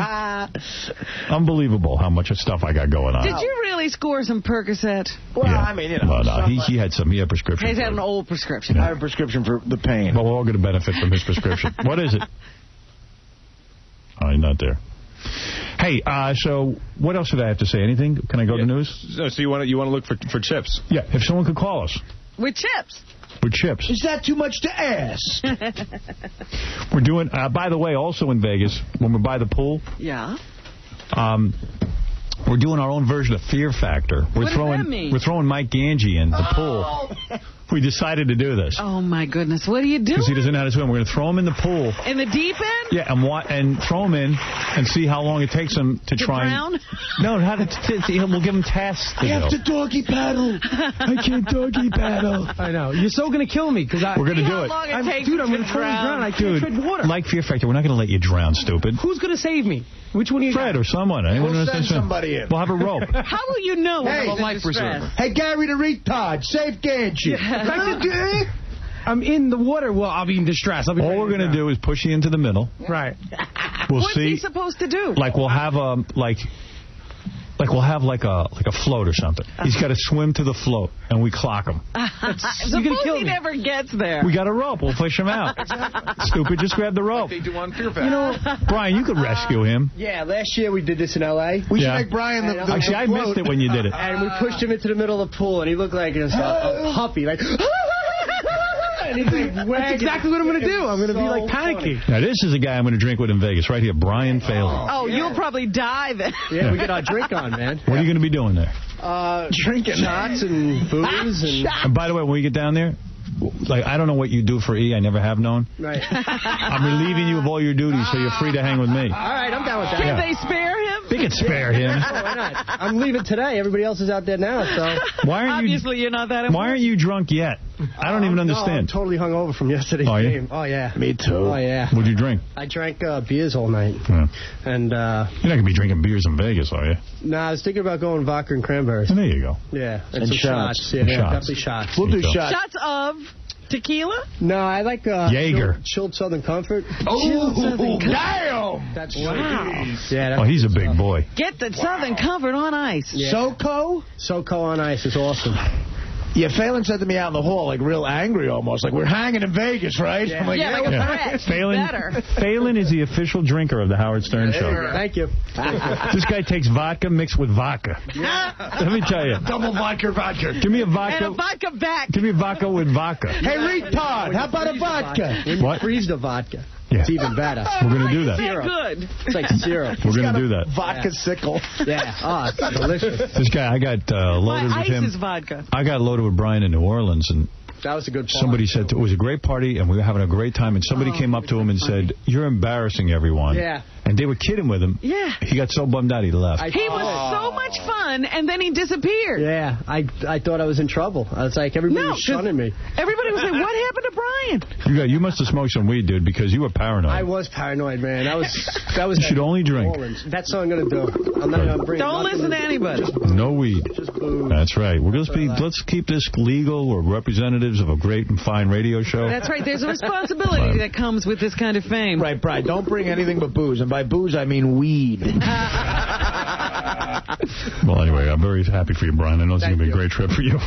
Unbelievable how much stuff I got going on.
Did you really score some Percocet?
Well,
Yeah.
I mean,
Well, no, he had some. He had a prescription.
He's
for
had
it.
an old prescription.
I have a prescription for the pain.
Well, we're all going to benefit from his prescription. What is it? Oh, he's not there. Hey, so what else did I have to say? Anything? Can I go to news?
So you want to look for chips?
Yeah, if someone could call us.
With chips.
With chips.
Is that too much to ask?
We're doing, by the way, also in Vegas, when we're by the pool,
Yeah.
we're doing our own version of Fear Factor.
What does that mean?
We're throwing Mike Ganji in the pool. We decided to do this.
Oh, my goodness. What are you doing?
Because he doesn't know how to swim. We're going to throw him in the pool.
In the deep end?
Yeah, and throw him in and see how long it takes him to try
drown?
No, we'll give him tasks to
You have
do.
to doggy paddle.
I can't doggy paddle.
I know. You're so going to kill me. We're
going to do it.
Long it
I'm
takes
going
to
to totally drown. I can't tread water.
Like Fear Factor, we're not going to let you drown, stupid.
Who's going to save me? Which one of you?
Fred or someone.
We'll send somebody in.
We'll have a rope.
How will you know?
Hey,
when he's in distress?
Hey, Gary the retard, save Ganji.
I'm in the water. Well, I'll be in distress.
All we're going to do is push you into the middle.
Right.
We'll
What's
see.
he supposed to do?
Like we'll have a we'll have like a float or something. He's got to swim to the float, and we clock him.
Suppose he never gets there.
We got a rope. We'll fish him out. Stupid, just grab the rope.
They do on Fear Factor.
You know,
Brian, you could rescue him.
Yeah, last year we did this in L.A.
We should make Brian the
Actually, I missed it when you did it.
And we pushed him into the middle of the pool, and he looked like a puppy, like... And he's like,
that's exactly what I'm going to do. I'm going to be like panicking.
Now, this is a guy I'm going to drink with in Vegas, right here, Brian Phelan.
Oh, you'll probably die then.
Yeah, we get our drink on, man.
What are you going to be doing there?
Drinking shots and booze
And by the way, when we get down there, like, I don't know what you do for E. I never have known.
Right.
I'm relieving you of all your duties, so you're free to hang with me.
All right, I'm down with that.
Can they spare him?
They can spare him.
Oh, why not? I'm leaving today. Everybody else is out there now, so...
Obviously, you're not that important.
Why aren't you drunk yet? I don't even understand.
No, I'm totally hungover from yesterday's game. Oh, yeah.
Me too.
Oh, yeah.
What'd you drink?
I drank beers all night.
Yeah.
And,
You're not going to be drinking beers in Vegas, are you?
I was thinking about going vodka and cranberries.
There you go.
Yeah.
And
some
shots.
Yeah,
And shots.
definitely shots.
We'll do shots.
Shots of tequila?
No, I like
Jaeger.
chilled Southern Comfort.
Oh, damn!
That's
Wow.
Yeah.
Oh, he's a big boy.
Get the Southern Comfort on ice.
Yeah.
SoCo
on ice is awesome.
Yeah, Phelan said to me out in the hall, like real angry almost, like we're hanging in Vegas, right?
Yeah.
I'm like,
Yeah, like a threat. Better.
Phelan is the official drinker of the Howard Stern Show.
Thank you.
This guy takes vodka mixed with vodka. Let me tell you.
Double vodka.
Give me a
And
vodka.
a vodka back.
Give me a vodka with vodka.
Hey, retard, how about a vodka?
When you
What?
freeze the vodka,
Yeah.
it's even better.
We're going to do that.
Very good.
It's like syrup.
We're going to do that.
Vodka sickle.
Yeah. Oh, it's delicious.
This guy, I got loaded
My
with
ice
him.
is vodka.
I got loaded with Brian in New Orleans, and
That was a good part.
somebody said it was a great party, and we were having a great time, and somebody came up to him and said, "You're embarrassing everyone."
Yeah.
And they were kidding with him.
Yeah.
He got so bummed out he left.
He was so much fun, and then he disappeared.
Yeah, I thought I was in trouble. I was like, everybody was shunning me.
Everybody was like, what happened to Brian?
You must have smoked some weed, dude, because you were paranoid.
I was paranoid, man. That was.
You should only drink.
That's all I'm going to do. I'm not going to bring.
Don't listen to anybody.
No weed.
Just booze.
That's right. Let's keep this legal. We're representatives of a great and fine radio show.
That's right. There's a responsibility that comes with this kind of fame.
Right, Brian. Don't bring anything but booze. And by booze, I mean weed.
Well, anyway, I'm very happy for you, Brian. I know it's going to be a great trip for you.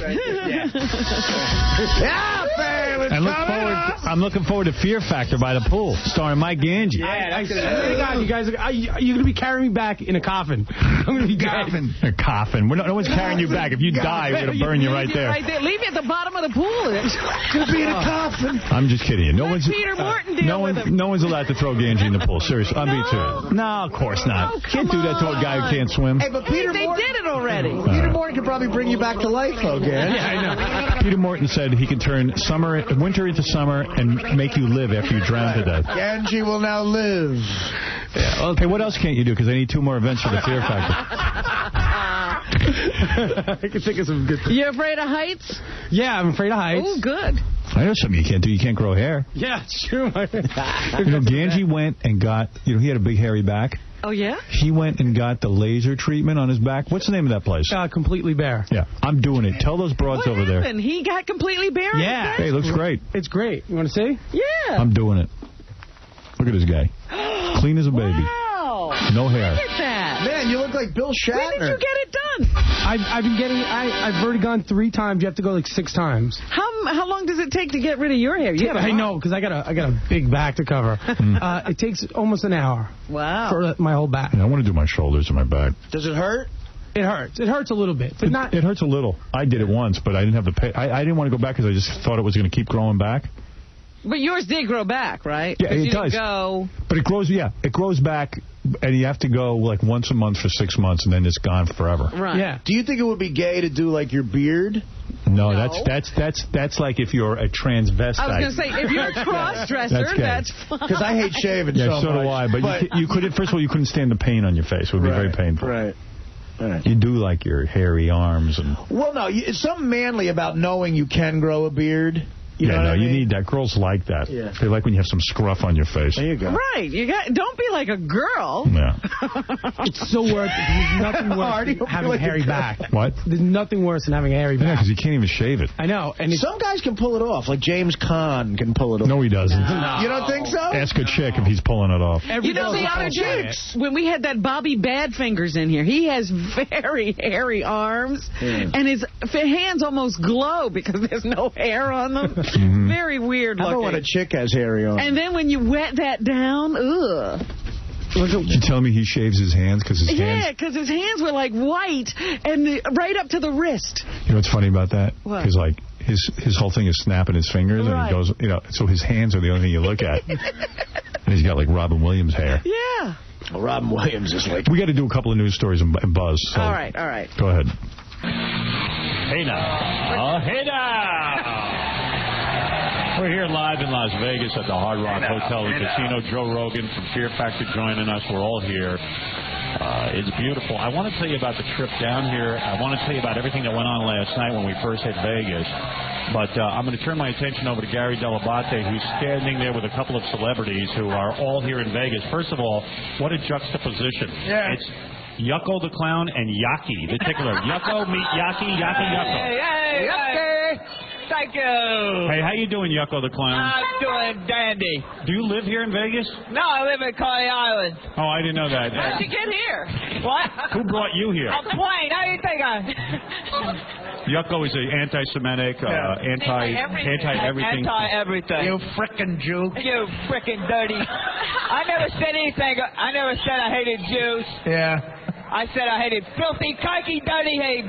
I'm looking forward to Fear Factor by the pool, starring Mike Gange.
Yeah, God, you guys, are you going to be carrying me back in a coffin? I'm going to be
coffin. A coffin. No one's carrying you back. If you die, we're going to burn you right there.
Leave you at the bottom of the pool.
Going to be in a coffin.
I'm just kidding you.
Peter Morton deal with him.
No one's allowed to throw Gange in the pool. Seriously, I'm being serious. No, of course not. Can't do that to a guy who can't swim.
Hey, but Peter
Morton, they did it already.
Peter Morton could probably bring you back to life, though, Gange.
Yeah, I know. Peter Morton said he can turn winter into summer and make you live after you drown to death.
Gange will now live.
Yeah, okay, what else can't you do? Because I need 2 more events for the Fear Factor.
I can think of some good things.
You afraid of heights?
Yeah, I'm afraid of heights.
Oh, good.
I know something you can't do. You can't grow hair.
Yeah, it's true.
Gange went and got, he had a big hairy back.
Oh, yeah?
He went and got the laser treatment on his back. What's the name of that place?
Completely Bare.
Yeah, I'm doing it. Tell those broads
what
over
happened?
there.
He got completely bare?
Yeah.
Hey, it looks great.
It's great. You want to see?
Yeah.
I'm doing it. Look at this guy. Clean as a baby.
Wow.
No hair.
Look at that.
Man, you look like Bill Shatner.
When did you get it done?
I've been getting. I've already gone 3 times. You have to go like 6 times.
How long does it take to get rid of your hair?
I know, because I got a big back to cover. It takes almost an hour.
Wow.
For my whole back.
Yeah, I want to do my shoulders and my back.
Does it hurt?
It hurts. It hurts a little bit, but not.
It hurts a little. I did it once, but I didn't have the pay. I didn't want to go back because I just thought it was going to keep growing back.
But yours did grow back, right?
Yeah, it
does.
But it grows. Yeah, it grows back, and you have to go like once a month for 6 months, and then it's gone forever.
Right.
Yeah.
Do you think it would be gay to do like your beard?
No. That's like if you're a transvestite.
I was going to say, if you're a cross-dresser, that's fine.
Because I hate shaving so much.
Yeah, so do I. But you couldn't. First of all, you couldn't stand the pain on your face. It would be very painful.
Right.
You do like your hairy arms and.
Well, no, it's something manly about knowing you can grow a beard. You
need that. Girls like that. Yeah. They like when you have some scruff on your face.
There you go.
Right. Don't be like a girl.
Yeah.
It's so worth it. There's nothing worse than having a hairy back.
What?
There's nothing worse than having a hairy back.
Yeah, because you can't even shave it.
I know. And
some guys can pull it off. Like James Caan can pull it off.
No, he doesn't.
No. You don't think so?
Ask a chick if he's pulling it off.
The other day, when we had that Bobby Badfingers in here, he has very hairy arms, and his hands almost glow because there's no hair on them. Very weird looking.
I know when a chick has hairy arms.
And then when you wet that down, ugh.
You tell me he shaves his hands because his hands...
Yeah, because his hands were like white and right up to the wrist.
You know what's funny about that?
What?
Because like his whole thing is snapping his fingers, and he goes, so his hands are the only thing you look at. And he's got like Robin Williams hair.
Yeah.
Well, Robin Williams is like...
We got to do a couple of news stories and buzz. So
all right.
Go ahead.
Hey now. Hey now. We're here live in Las Vegas at the Hard Rock Hotel and Casino. Joe Rogan from Fear Factor joining us. We're all here. It's beautiful. I want to tell you about the trip down here. I want to tell you about everything that went on last night when we first hit Vegas. But I'm going to turn my attention over to Gary Dell'Abate, who's standing there with a couple of celebrities who are all here in Vegas. First of all, what a juxtaposition. Yeah. It's Yucko the Clown and Yaki the Tickler. Yucko meet Yaki, Yaki, Yucko.
Hey. Thank you.
Hey, how you doing, Yucko the Clown?
I'm doing dandy.
Do you live here in Vegas?
No, I live in Coney Island.
Oh, I didn't know that.
How'd you get here? What?
Who brought you here?
A plane. How do you think
Yucko is an anti-Semitic, anti-everything.
Anti-everything.
You frickin' Jew.
You frickin' dirty. I never said anything. I never said I hated Jews.
Yeah.
I said I hated filthy, kikey, dirty hate.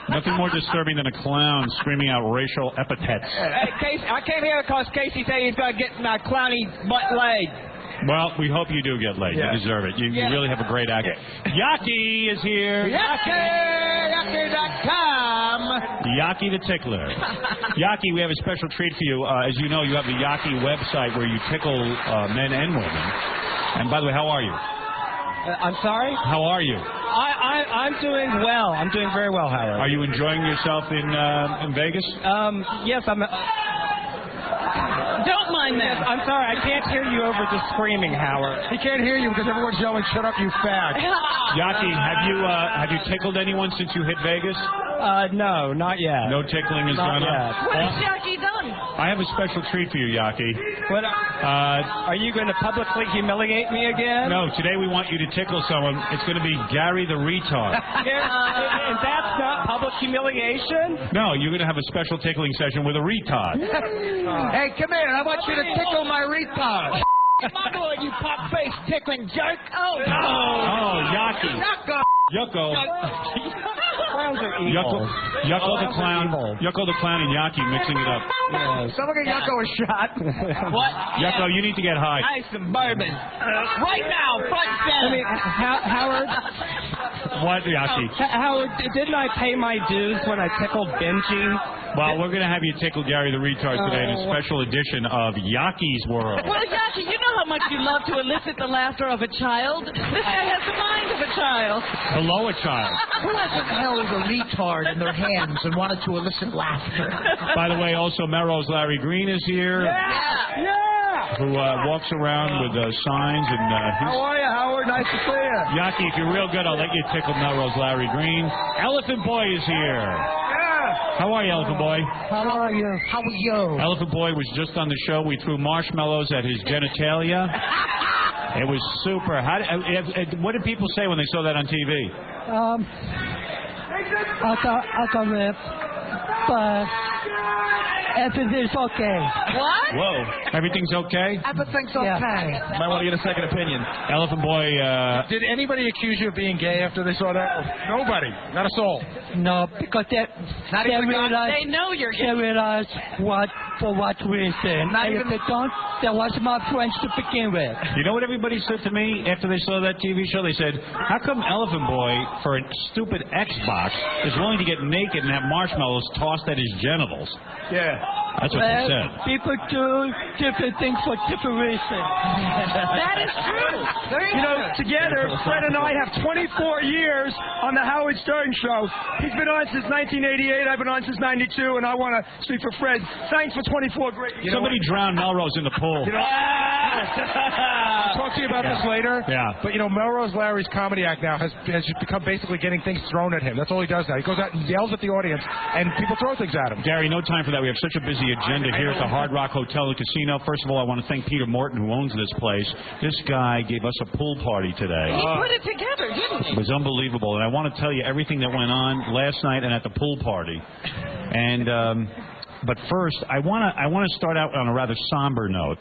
Nothing more disturbing than a clown screaming out racial epithets.
Hey, Casey, I came here because Casey said he's going to get my clowny butt laid.
Well, we hope you do get laid. Yeah. You deserve it. You really have a great act. Yaki is here.
Yaki.com.
Yaki the Tickler. Yaki, we have a special treat for you. As you know, you have the Yaki website where you tickle men and women. And by the way, how are you?
I'm sorry?
How are you?
I'm doing well. I'm doing very well, Howard.
Are you enjoying yourself in Vegas?
Yes, I'm...
Don't mind that.
I'm sorry, I can't hear you over the screaming, Howard.
He can't hear you because everyone's yelling, "Shut up, you fag."
Yaki, have you tickled anyone since you hit Vegas?
No, not yet.
No tickling has gone on?
What has Yaki done?
I have a special treat for you, Yaki.
What, are you going to publicly humiliate me again?
No, today we want you to tickle someone. It's going to be Gary the Retard.
And that's not public humiliation?
No, you're going to have a special tickling session with a retard.
Hey, come here. I want you to tickle my retard.
My boy, you pop-faced tickling jerk. Oh,
Yaki. Yucko.
Clowns are evil.
Yucko the clown. Yucko the clown and Yaki mixing it up.
Someone get Yucko a shot.
What?
Yucko, you need to get high.
Ice and bourbon. Right now, front center.
Howard.
What, Yaki?
Howard, didn't I pay my dues when I tickled Benji?
Well, we're going to have you tickle Gary the Retard today in a special edition of Yaki's World.
Well, Yaki, you know how much you love to elicit the laughter of a child. This guy has the mind of a child.
Below a child.
Who hasn't held a retard in their hands and wanted to elicit laughter?
By the way, also Melrose Larry Green is here.
Yeah.
Who walks around with signs and
How are you, Howard? Nice to see you.
Yaki, if you're real good, I'll let you tickle Melrose Larry Green. Elephant Boy is here. How are you, Elephant Boy?
How are you? How are you?
Elephant Boy was just on the show. We threw marshmallows at his genitalia. It was super. What did people say when they saw that on TV?
I got ripped, but everything's okay.
What?
Whoa. Everything's okay?
Everything's okay.
Might want to get a second opinion.
Elephant Boy,
Did anybody accuse you of being gay after they saw that? Nobody. Not a soul.
No, because they realize
They know you're
they realize for what reason. And if they don't, then what's my friends to begin with?
you know what everybody said to me after they saw that TV show? They said, how come Elephant Boy, for a stupid Xbox, is willing to get naked and have marshmallows tossed at his genitals?
Yeah.
That's what they said.
People do different things for different reasons.
That is true.
You know, together, Fred and I have 24 years on the Howard Stern Show. He's been on since 1988. I've been on since 92, and I want to speak for Fred. Thanks for 24 great years.
Somebody drowned Melrose in the pool.
I'll talk to you about this later.
Yeah.
But, Melrose Larry's comedy act now has become basically getting things thrown at him. That's all he does now. He goes out and yells at the audience, and people throw things at him.
Gary, no time for that. We have such a busy agenda here at the Hard Rock Hotel and Casino. First of all, I want to thank Peter Morton, who owns this place. This guy gave us a pool party today.
He put it together, didn't he?
It was unbelievable, and I want to tell you everything that went on last night and at the pool party. And but first, I want to start out on a rather somber note.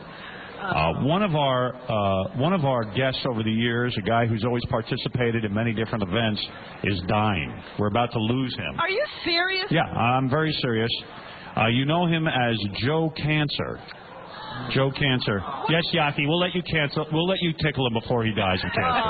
One of our guests over the years, a guy who's always participated in many different events, is dying. We're about to lose him.
Are you serious?
Yeah, I'm very serious. You know him as Joe Cancer. Joe Cancer. Yes, Yaki, we'll let you tickle him before he dies of cancer.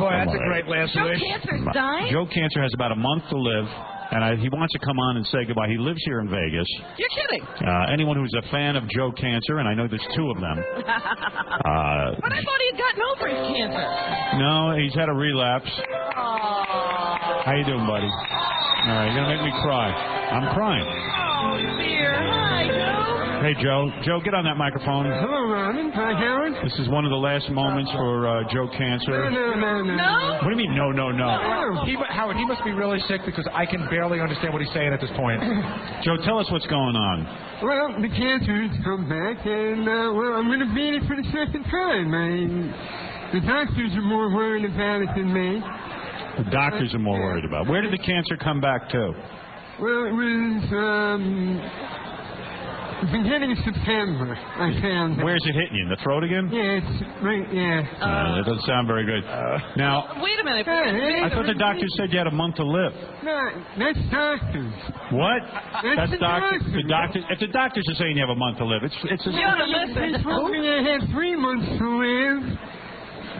Boy, that's a great last wish.
Joe Cancer's dying?
Joe Cancer has about a month to live, and he wants to come on and say goodbye. He lives here in Vegas.
You're kidding.
Anyone who's a fan of Joe Cancer, and I know there's two of them.
But I thought he had gotten over his cancer.
No, he's had a relapse. How you doing, buddy? All right, you're going to make me cry. I'm crying.
Oh, dear. Hi, Joe.
Hey, Joe. Joe, get on that microphone.
Hello, Robin. Hi, Howard.
This is one of the last moments for Joe Cancer.
No?
What do you mean, no?
Howard, he must be really sick because I can barely understand what he's saying at this point.
Joe, tell us what's going on.
Well, the cancer's come back, and, I'm going to beat it for the second time. The doctors are more worried about it than me.
The doctors are more worried about. Where did the cancer come back to?
Well, it was, beginning of September, I found.
Where's it hitting you? In the throat again?
Yeah, it's right, yeah.
That doesn't sound very good. Now,
Wait a minute.
I thought the doctor said you had a month to live.
No, that's doctors.
What?
That's the
doctor.
doctors.
The doctor. If the doctors are saying you have a month to live, it's.
They told me I had 3 months to live.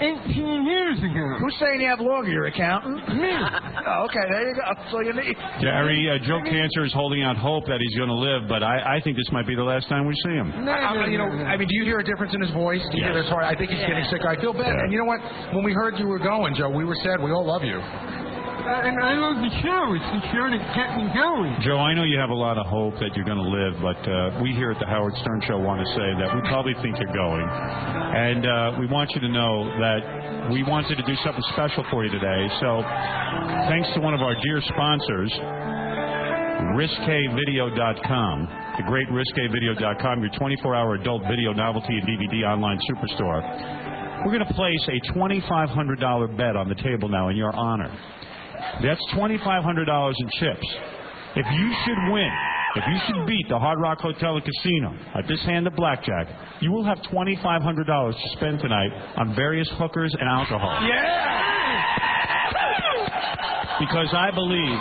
18 years ago.
Who's saying you have longer? Your accountant?
Me.
Oh, okay, there you go. That's all you need.
Gary, Joe Cancer is holding out hope that he's going to live, but I think this might be the last time we see him.
I mean, do you hear a difference in his voice? Do you hear his heart? I think he's getting sicker. I feel bad.
Yeah.
And you know what? When we heard you were going, Joe, we were sad. We all love you.
And I love the show. It's the show that kept me going.
Joe, I know you have a lot of hope that you're going to live, but we here at the Howard Stern Show want to say that we probably think you're going. And we want you to know that we wanted to do something special for you today. So thanks to one of our dear sponsors, RisqueVideo.com, the great RisqueVideo.com, your 24-hour adult video novelty and DVD online superstore. We're going to place a $2,500 bet on the table now in your honor. That's $2,500 in chips. If you should win, if you should beat the Hard Rock Hotel and Casino at this hand of blackjack, you will have $2,500 to spend tonight on various hookers and alcohol.
Yeah!
Because I believe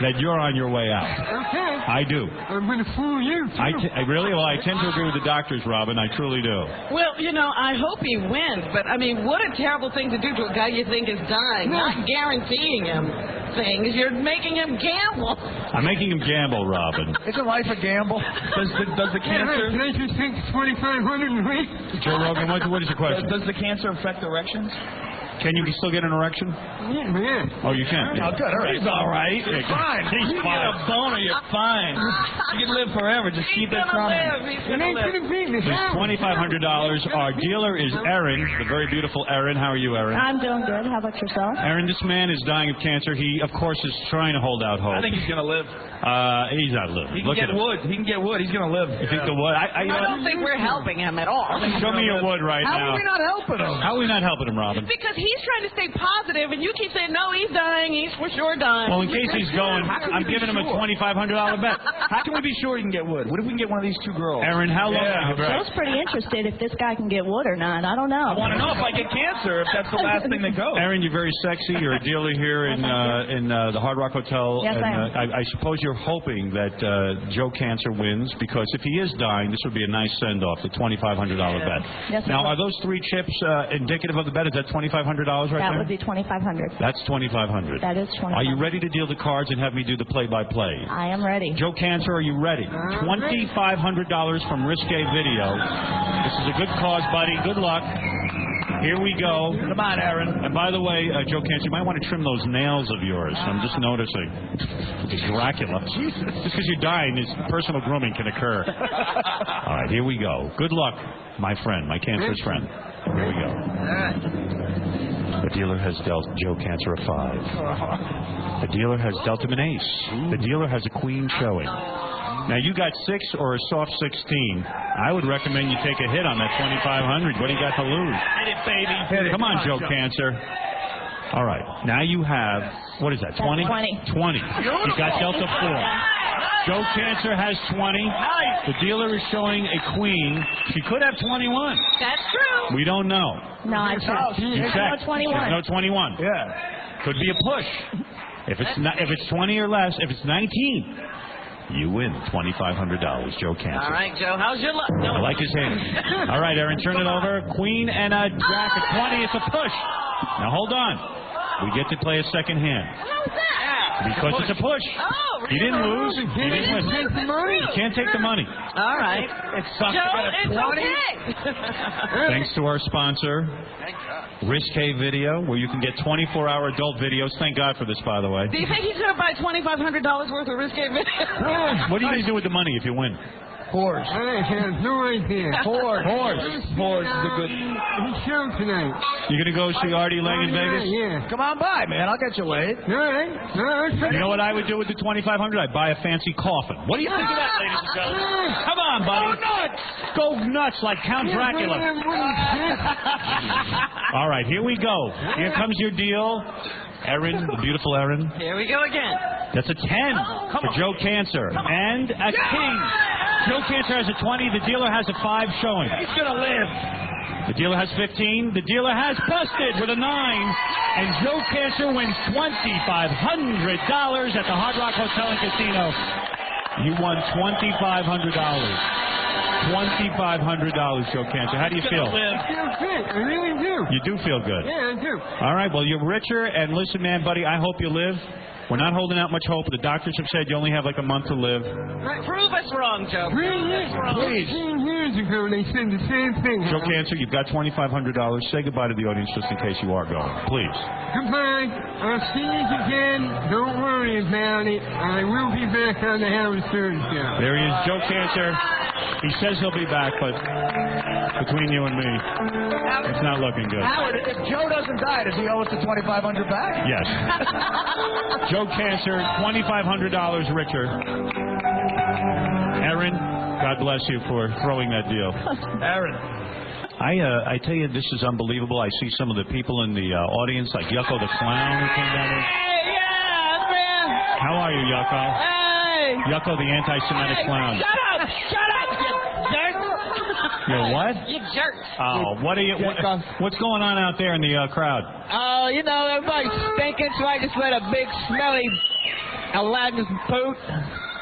that you're on your way out.
Okay.
I do.
I'm going to fool you, too.
I really? Well, I tend to agree with the doctors, Robin. I truly do.
Well, you know, I hope he wins, but, I mean, what a terrible thing to do to a guy you think is dying. Not guaranteeing him things. You're making him gamble.
I'm making him gamble, Robin.
Isn't life a gamble?
Does the cancer...
Can I just take 2,500 and wait?
Joe Rogan, what is your question?
Does the cancer affect erections?
Can you still get an erection?
Yeah.
Oh, you can?
Oh, good. All right.
He's all right.
He's fine.
He's
You
fine.
get a boner, you're fine. You can live forever. Just keep it coming.
He's gonna live.
It's $2,500. Our dealer is Erin, the very beautiful Erin. How are you, Erin?
I'm doing good. How about yourself?
Erin, this man is dying of cancer. He, of course, is trying to hold out hope.
I think he's going to live.
He's not living.
He can
Look
get
at him.
wood. He can get wood. He's going to live.
You think the wood?
I don't think we're helping him at all.
Show me your wood right
How
now.
are we not helping him?
How are we not helping him, Robin?
Because he's trying to stay positive, and you keep saying, no, he's dying. He's for sure dying.
Well, in case he's going, I'm giving him a $2,500 bet.
How can we be sure he can get wood? What if we can get one of these two girls?
Erin, how long?
Joe's pretty interested if this guy can get wood or not. I don't know.
I want to know if I get cancer, if that's the last thing that goes.
Erin, you're very sexy. You're a dealer here in the Hard Rock Hotel.
Yes,
and,
I am.
I suppose you're hoping that Joe Cancer wins, because if he is dying, this would be a nice send-off, the $2,500 bet.
Yes,
now,
I
are those three chips indicative of the bet? Is that $2,500 right there?
That would be $2,500.
That's $2,500.
That is $2,500.
Are you ready to deal the cards and have me do the play-by-play?
I am ready.
Joe Cancer, are you ready? $2,500 from Risque Video. This is a good cause, buddy. Good luck. Here we go.
Come on, Erin.
And by the way, Joe Cancer, you might want to trim those nails of yours. I'm just noticing. It's Dracula. Just because you're dying, this personal grooming can occur. All right, here we go. Good luck, my friend, my cancerous friend. Here we go. The dealer has dealt Joe Cancer a 5. The dealer has dealt him an ace. The dealer has a queen showing. Now, you got 6 or a soft 16. I would recommend you take a hit on that $2,500. What do you got to lose?
Hit it, baby.
Come on, Joe Cancer. All right. Now you have, what is that, 20? 20. You got dealt a 4. Joe Cancer has 20. The dealer is showing a queen. She could have 21.
That's true.
We don't know.
No, I checked.
You
There's
checked.
no 21.
There's no 21.
Yeah.
Could be a push. If it's 20 or less, if it's 19, you win $2,500, Joe Cancer.
All right, Joe, how's your luck?
I like his hand. All right, Erin, turn it over. Queen and a jack at 20. It's a push. Now, hold on. We get to play a second hand.
How's that?
Because it's a push.
Oh,
He didn't lose. He didn't win.
You
can't take the money.
All right.
It sucks.
Joe, it's
20.
okay.
Thanks to our sponsor, Risque Video, where you can get 24-hour adult videos. Thank God for this, by the way.
Do you think he's going to buy $2,500 worth of Risque Video?
What are you going to do with the money if you win?
Horse. I have no idea.
Horse.
Horse is a good show tonight.
You going to go see Artie Lang in Vegas?
Yeah.
Come on by, man. I'll get you laid.
All right.
You know what I would do with the $2,500? I'd buy a fancy coffin. What do you think of that, ladies and gentlemen? Come on, buddy. Go nuts like Count Dracula. All right, here we go. Here comes your deal. Erin, the beautiful Erin.
Here we go again.
That's a 10 for Joe Cancer. And a king. Joe Cancer has a 20. The dealer has a 5 showing.
He's going to live.
The dealer has 15. The dealer has busted with a 9. And Joe Cancer wins $2,500 at the Hard Rock Hotel and Casino. You won $2,500. $2,500, Joe Cancer. How do you feel?
I feel good. I really do.
You do feel good.
Yeah, I do.
All right, well, you're richer, and listen, man, buddy, I hope you live. We're not holding out much hope. The doctors have said you only have like a month to live.
Prove us wrong, Joe.
Please. 15 years ago, they said the same thing.
Joe Cancer, you've got $2,500. Say goodbye to the audience just in case you are going. Please.
Goodbye. I'll see you again. Don't worry about it. I will be back on the Howard Stern Show.
There he is, Joe Cancer. He says he'll be back, but between you and me, it's not looking good.
Howard, if Joe doesn't die, does he owe us the $2,500 back?
Yes. Joe Cancer, $2,500 richer. Aaron, God bless you for throwing that deal.
Aaron.
I tell you, this is unbelievable. I see some of the people in the audience, like Yucko the Clown who came down here.
Hey, yeah, man.
How are you, Yucko?
Hey.
Yucko, the anti-Semitic clown.
Shut up, you jerk.
You're what?
You jerk.
Oh, what are you? What's going on out there in the crowd?
Oh, you know, everybody's stinking, so I just let a big, smelly Aladdin's poot.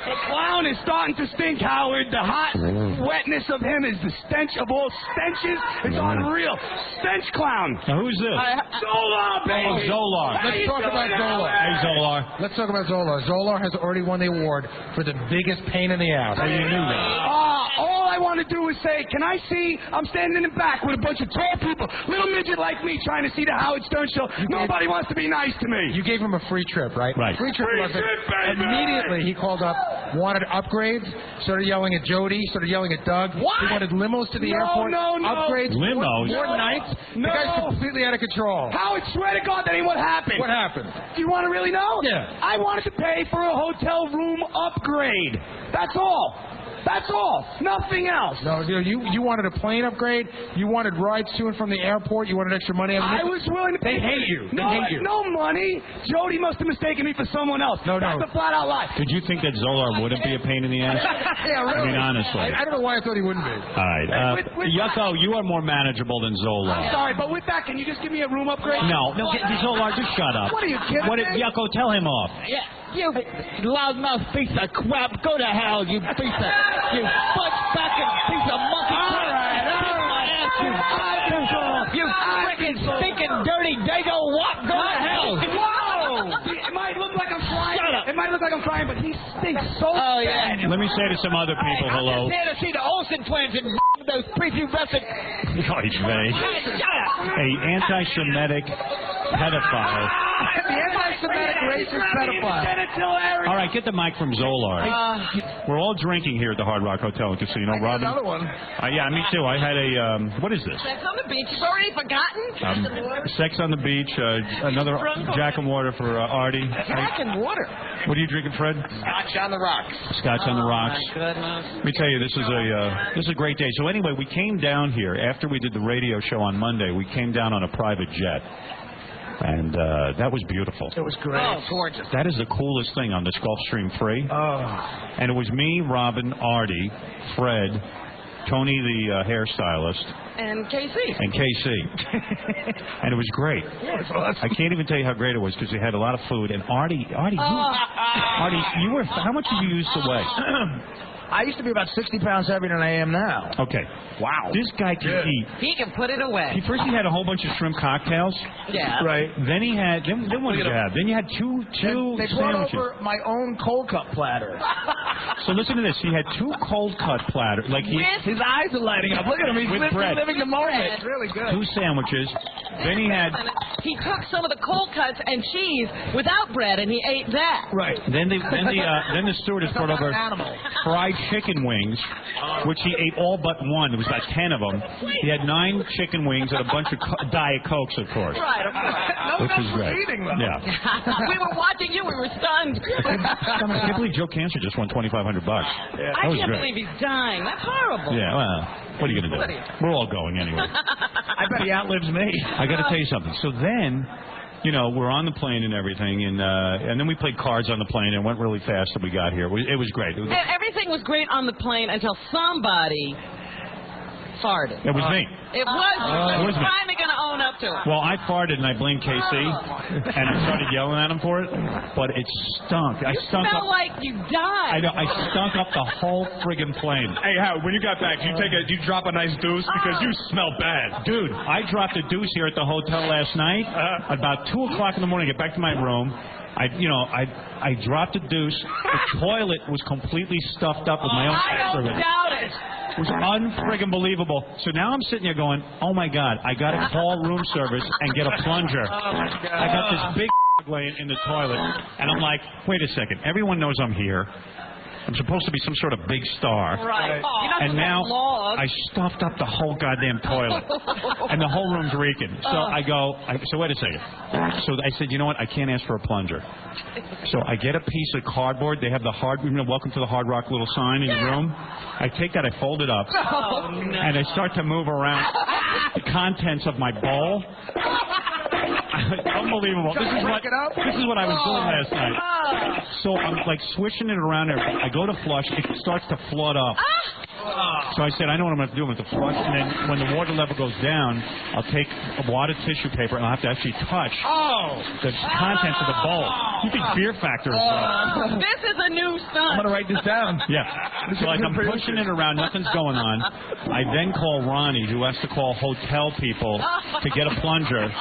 The clown is starting to stink, Howard. The hot wetness of him is the stench of all stenches. It's unreal. Stench clown.
Now, who's this?
Zolar, baby.
Oh, Zolar.
Let's talk about Zolar.
Hey, Zolar.
Let's talk about Zolar. Zolar has already won the award for the biggest pain in the ass.
How you knew that?
All I want to do is say, can I see? I'm standing in the back with a bunch of tall people, little midget like me, trying to see the Howard Stern show. Nobody wants to be nice to me.
You gave him a free trip, right?
Right.
Free trip.
Baby.
Immediately, he called up, wanted upgrades, started yelling at Jody, started yelling at Doug.
What?
He wanted limos to the airport.
No.
Upgrades.
Limos?
More nights.
No.
The guy's completely out of control.
Howard, swear to God, that ain't what happened.
What happened?
Do you want to really know?
Yeah.
I wanted to pay for a hotel room upgrade. That's all. That's all. Nothing else.
No, you wanted a plane upgrade. You wanted rides to and from the airport. You wanted extra money.
I was willing to pay.
They hate you.
No,
They hate you.
no money. Jody must have mistaken me for someone else.
No.
That's a flat out lie.
Did you think that Zolar wouldn't be a pain in the ass?
Yeah, really.
I mean, honestly.
I don't know why I thought he wouldn't be.
All right. Yucko, you are more manageable than Zolar.
I'm sorry, but with that, can you just give me a room upgrade?
No, Zolar, just shut up.
What are you kidding me?
Yucko, tell him off.
Yeah, you loudmouth piece of crap. Go to hell, you piece of, you butt-backing piece of monkey.
All right.
You freaking stinking dirty dago. What? Go to hell.
Whoa! It might look like I'm flying.
Shut up.
It might look like I'm flying, but he stinks so bad.
Let me say to some other people, hello.
I'm just here to see the Olsen twins and those prepubescent.
A anti-Semitic pedophile.
The anti-Semitic racist pedophile.
All right, get the mic from Zolar. We're all drinking here at the Hard Rock Hotel and Casino. Robin?
Another one.
Yeah, me too. I had a, what is this?
Sex on the beach. You've already forgotten?
Sex on the beach, another Jack and water for Artie.
Jack and water.
What are you drinking, Fred?
Scotch on the rocks.
Scotch on the rocks.
My goodness.
Let me tell you, this is a great day. So anyway, we came down here after we did the radio show on Monday. We came down on a private jet, and that was beautiful.
It was great.
Oh, gorgeous.
That is the coolest thing on this Gulfstream Free.
Oh.
And it was me, Robin, Artie, Fred, Tony the hairstylist,
And KC.
And it was great. I can't even tell you how great it was because we had a lot of food. And Artie, Artie, you were. How much did you used to weigh?
I used to be about 60 pounds heavier than I am now.
Okay. Wow. This guy can eat.
He can put it away.
First he had a whole bunch of shrimp cocktails.
Yeah.
Right.
Then he had. Then what did you have? Then you had two
They brought
sandwiches.
over my own cold cut platter.
So listen to this. He had two cold cut platters. Like
his eyes are lighting up. Look at him. He's
with bread.
living the moment. It's really good.
Two sandwiches. Then he had.
He took some of the cold cuts and cheese without bread, and he ate that.
Right.
Then the stewardess brought over fried chicken wings, which he ate all but one. There was about 10 of them. He had 9 chicken wings and a bunch of Diet Cokes, of course.
Right, of course.
Which was great. Yeah.
We were watching you. We were stunned.
I can't believe Joe Cancer just won $2,500. Yeah.
I can't believe he's dying. That's horrible.
Yeah, well, what are you going to do? We're all going anyway.
I bet he outlives me.
I got to tell you something. So then, you know, we're on the plane and everything, and then we played cards on the plane and it went really fast till we got here. It was great.
And everything was great on the plane until somebody farted.
It was me.
It was.
It was me.
Finally going to own
own up to it.
Well, I farted and I blamed KC, and I started yelling at him for it, but it stunk. I stunk
smell
up.
like you died.
I know. I stunk up the whole friggin' plane.
Hey, Howard, when you got back, did you drop a nice deuce because you smell bad,
dude? I dropped a deuce here at the hotel last night. About 2 o'clock in the morning, I get back to my room. I dropped a deuce. The toilet was completely stuffed up with my own excrement.
I don't doubt it.
It was unfriggin' believable. So now I'm sitting here going, oh my God, I got to call room service and get a plunger.
Oh my God.
I got this big laying in the toilet, and I'm like, wait a second. Everyone knows I'm here. I'm supposed to be some sort of big star.
Right.
And now I stuffed up the whole goddamn toilet. And the whole room's reeking. So so wait a second. So I said, you know what? I can't ask for a plunger. So I get a piece of cardboard. They have the welcome to the Hard Rock little sign in your room. I take that, I fold it up.
Oh, no.
And I start to move around the contents of my bowl. Unbelievable. This is what I was doing last night. So I'm like swishing it around there. I go to flush. It starts to flood up. So I said, I know what I'm going to do. I'm going to flush. And then when the water level goes down, I'll take a wadded tissue paper and I'll have to actually touch the contents of the bowl. You think Fear Factor is
This is a new stunt.
I'm going to write this down.
Yeah. So like I'm pushing it around. Nothing's going on. I then call Ronnie, who has to call hotel people to get a plunger.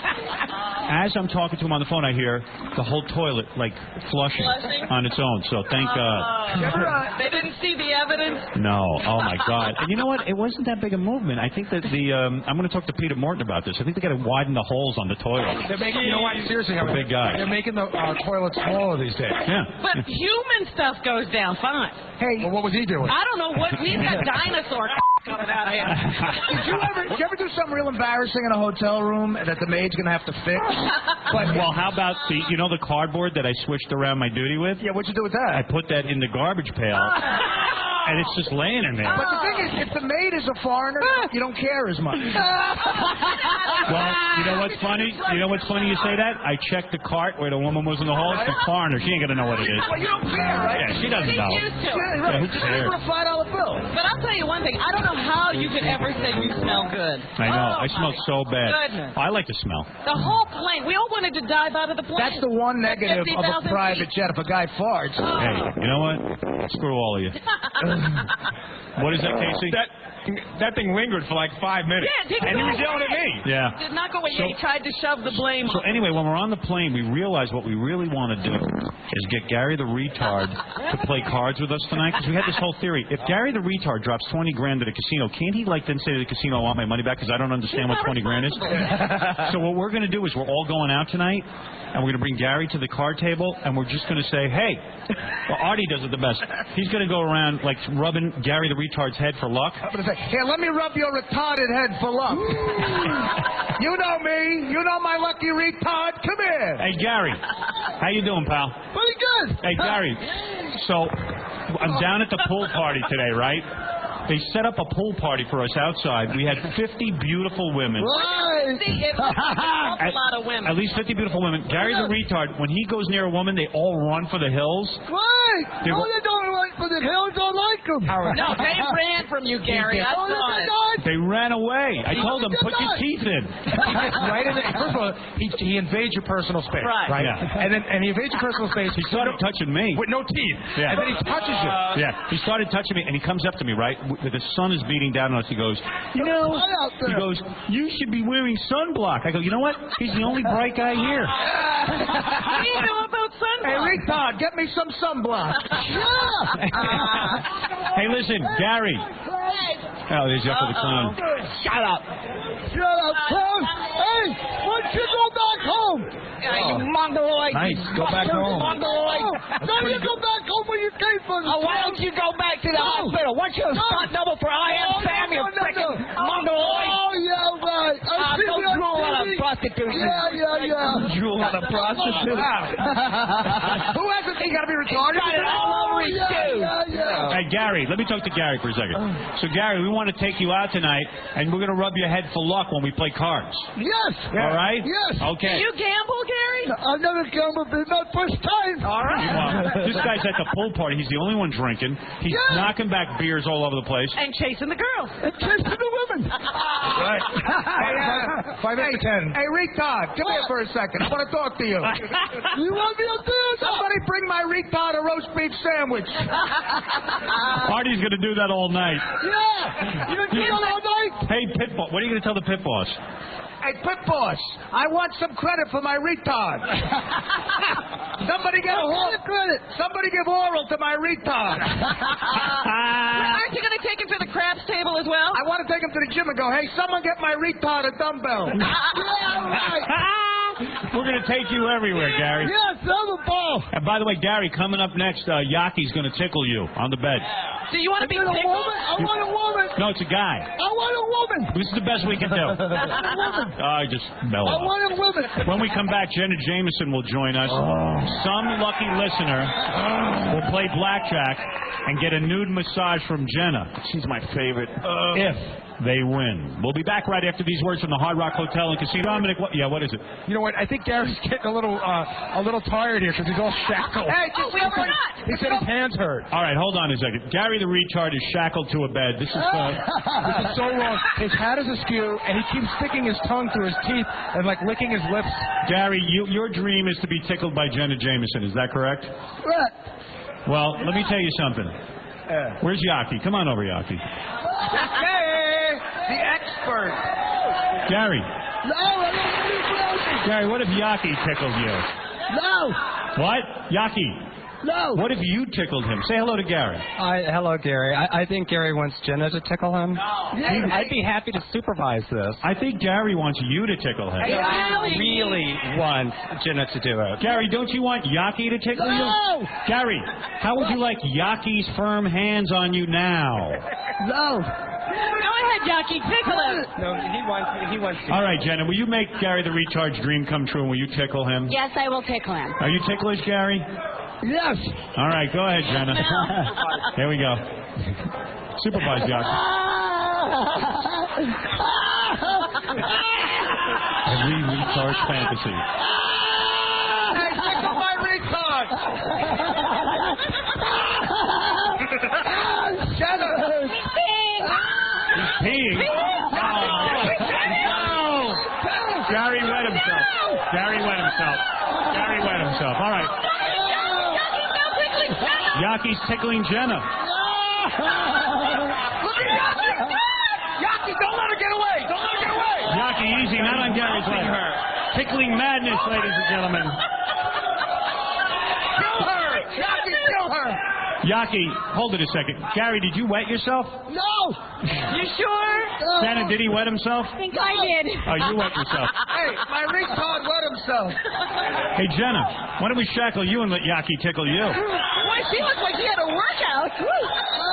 As I'm talking to him on the phone, I hear the whole toilet, like, flushing on its own. So thank God.
They didn't see the evidence?
No. Oh, my God. And you know what? It wasn't that big a movement. I think that I'm going to talk to Peter Morton about this. I think they got to widen the holes on the toilet.
They're making, you know what? Seriously,
I'm a big guy.
They're making the toilets smaller these days.
Yeah.
But human stuff goes down fine.
Hey. Well, what was he doing?
I don't know what. He's got dinosaur coming out of him.
Did you ever do something real embarrassing in a hotel room that the maid's going to have to fix?
Well, how about the cardboard that I switched around my duty with?
Yeah, what'd you do with that?
I put that in the garbage pail. And it's just laying in there.
But the thing is, if the maid is a foreigner, you don't care as much.
Well, you know what's funny? You say that? I checked the cart where the woman was in the hall. She's a foreigner. She ain't going to know what it is.
Well, you don't care, right?
Yeah, she doesn't know.
She's used to it.
Yeah, right.
Who
Just
cares?
give her a $5 bill.
But I'll tell you one thing. I don't know how you could ever say you smell good.
I know. I smell so bad.
Goodness.
I like to smell.
The whole plane. We all wanted to dive out of the plane.
That's the one negative of a private jet. If a guy farts.
Hey, you know what? Screw all of you. What is that, Casey?
That thing lingered for like 5 minutes.
Yeah,
and he was yelling at me.
Yeah.
Did not go away. He tried to shove the blame on.
So anyway, when we're on the plane, we realize what we really want to do is get Gary the Retard to play cards with us tonight, because we had this whole theory. If Gary the Retard drops 20 grand at a casino, can't he then say to the casino, I want my money back because I don't understand what 20 grand is? So what we're going to do is we're all going out tonight, and we're going to bring Gary to the card table, and we're just going to say, hey, well, Artie does it the best. He's going to go around like rubbing Gary the Retard's head for luck.
I'm going to say, here, let me rub your retarded head for luck. You know me. You know my lucky retard. Come here.
Hey, Gary. How you doing, pal?
Pretty good.
Hey, Gary. So I'm down at the pool party today, right? They set up a pool party for us outside. We had 50 beautiful women.
Right.
A lot of women.
At least 50 beautiful women. Gary the Retard, when he goes near a woman, they all run for the hills.
Right. They don't run for the hills. Don't like them.
No, they ran from you, Gary. I saw it.
They ran away. I told them, put your teeth in.
Right in the, first of all, he invades your personal space.
Right.
Yeah.
And he invades your personal space.
He started touching me.
With no teeth.
Yeah.
And then he touches you.
Yeah. He started touching me, and he comes up to me, right? The sun is beating down on us. He goes, he goes, you should be wearing sunblock. I go, you know what? He's the only bright guy here.
What do you know about sunblock?
Hey, retard, get me some sunblock.
Hey, listen, Gary. Oh, there's you for the clown.
Shut up. Shut up, clown. Hey, why don't you go back home?
You mongoloid.
Nice. Go back home.
Mongoloid.
No, you go back home where you came from.
Oh, why don't you go back to the hospital? Why don't you start double for I am Sam, you freaking mongoloid?
Oh, yeah, right.
Go drool on a prostitute.
Yeah.
Drool
want a prostitute. Who hasn't? You got to be retarded.
Got it all over his shoes.
Hey, Gary, let me talk to Gary for a second. So, Gary, we want to take you out tonight, and we're going to rub your head for luck when we play cards.
Yes.
All right?
Yes.
Okay.
Do you gamble, Gary?
I've never gambled, but it's my first time. All right.
Well, this guy's at the pool party. He's the only one drinking. He's knocking back beers all over the place.
And chasing the girls.
And chasing the women.
Right. Hey, 5 8 10. Hey, retard, come here for a second. I want to talk to you.
You want me to do it?
Somebody bring my retard a roast beef sandwich.
Party's going to do that all night.
Yeah. You been doing all night?
Hey, Pit Boss, what are you going to tell the Pit Boss?
Hey, Pit Boss, I want some credit for my retard. Somebody get credit. Somebody give oral to my retard.
Aren't you going to take him to the craps table as well?
I want to take him to the gym and go, hey, someone get my retard a dumbbell.
We're going to take you everywhere, Gary.
Yes, I'm a ball.
And by the way, Gary, coming up next, Yaki's going to tickle you on the bed.
Do you want to be tickled?
I want a woman.
No, it's a guy.
I want a woman.
This is the best we can do. I just mellow
I want a woman.
When we come back, Jenna Jameson will join us. Some lucky listener will play blackjack and get a nude massage from Jenna. She's my favorite. If they win. We'll be back right after these words from the Hard Rock Hotel and Casino. Dominic, what is it?
You know what? I think Gary's getting a little tired here because he's all shackled. Hey, he said his hands hurt.
All right, hold on a second. Gary the retard is shackled to a bed. This is
so wrong. His hat is askew, and he keeps sticking his tongue through his teeth and like licking his lips.
Gary, your dream is to be tickled by Jenna Jameson. Is that correct?
Right.
Well, let me tell you something. Where's Yaki? Come on over, Yaki.
Hey, the expert.
Gary.
No, I don't want to be
Gary, what if Yaki tickled you?
No.
What? Yaki.
No.
What if you tickled him? Say hello to Gary.
Hello, Gary. I think Gary wants Jenna to tickle him. I'd be happy to supervise this.
I think Gary wants you to tickle him.
I really want Jenna to do it.
Gary, don't you want Yaki to tickle you? Gary, how would you like Yaki's firm hands on you now?
No.
Go ahead, Yaki, tickle him.
No, he wants to.
All right, Jenna, will you make Gary the retard's dream come true and will you tickle him?
Yes, I will tickle him.
Are you ticklish, Gary?
Yes.
All right, go ahead, Jenna. Here we go. Supervise, Yaki. Every retard's fantasy.
Hey, tickle my retard. Jenna.
He's peeing. No. Gary wet himself. Gary wet himself. Gary wet himself. All right. Yaki's tickling Jenna.
Look at Yaki. Yaki, don't let her get away. Don't let her get away.
Yaki, easy. Not on Gary's leg. Tickling madness, ladies and gentlemen.
Kill her. Yaki, kill her.
Yaki, hold it a second. Gary, did you wet yourself?
No.
You sure?
Jenna, did he wet himself?
I think I did.
Oh, you wet yourself.
Hey, my retard wet himself.
Hey, Jenna, why don't we shackle you and let Yaki tickle you?
Boy, she looks like she had a workout.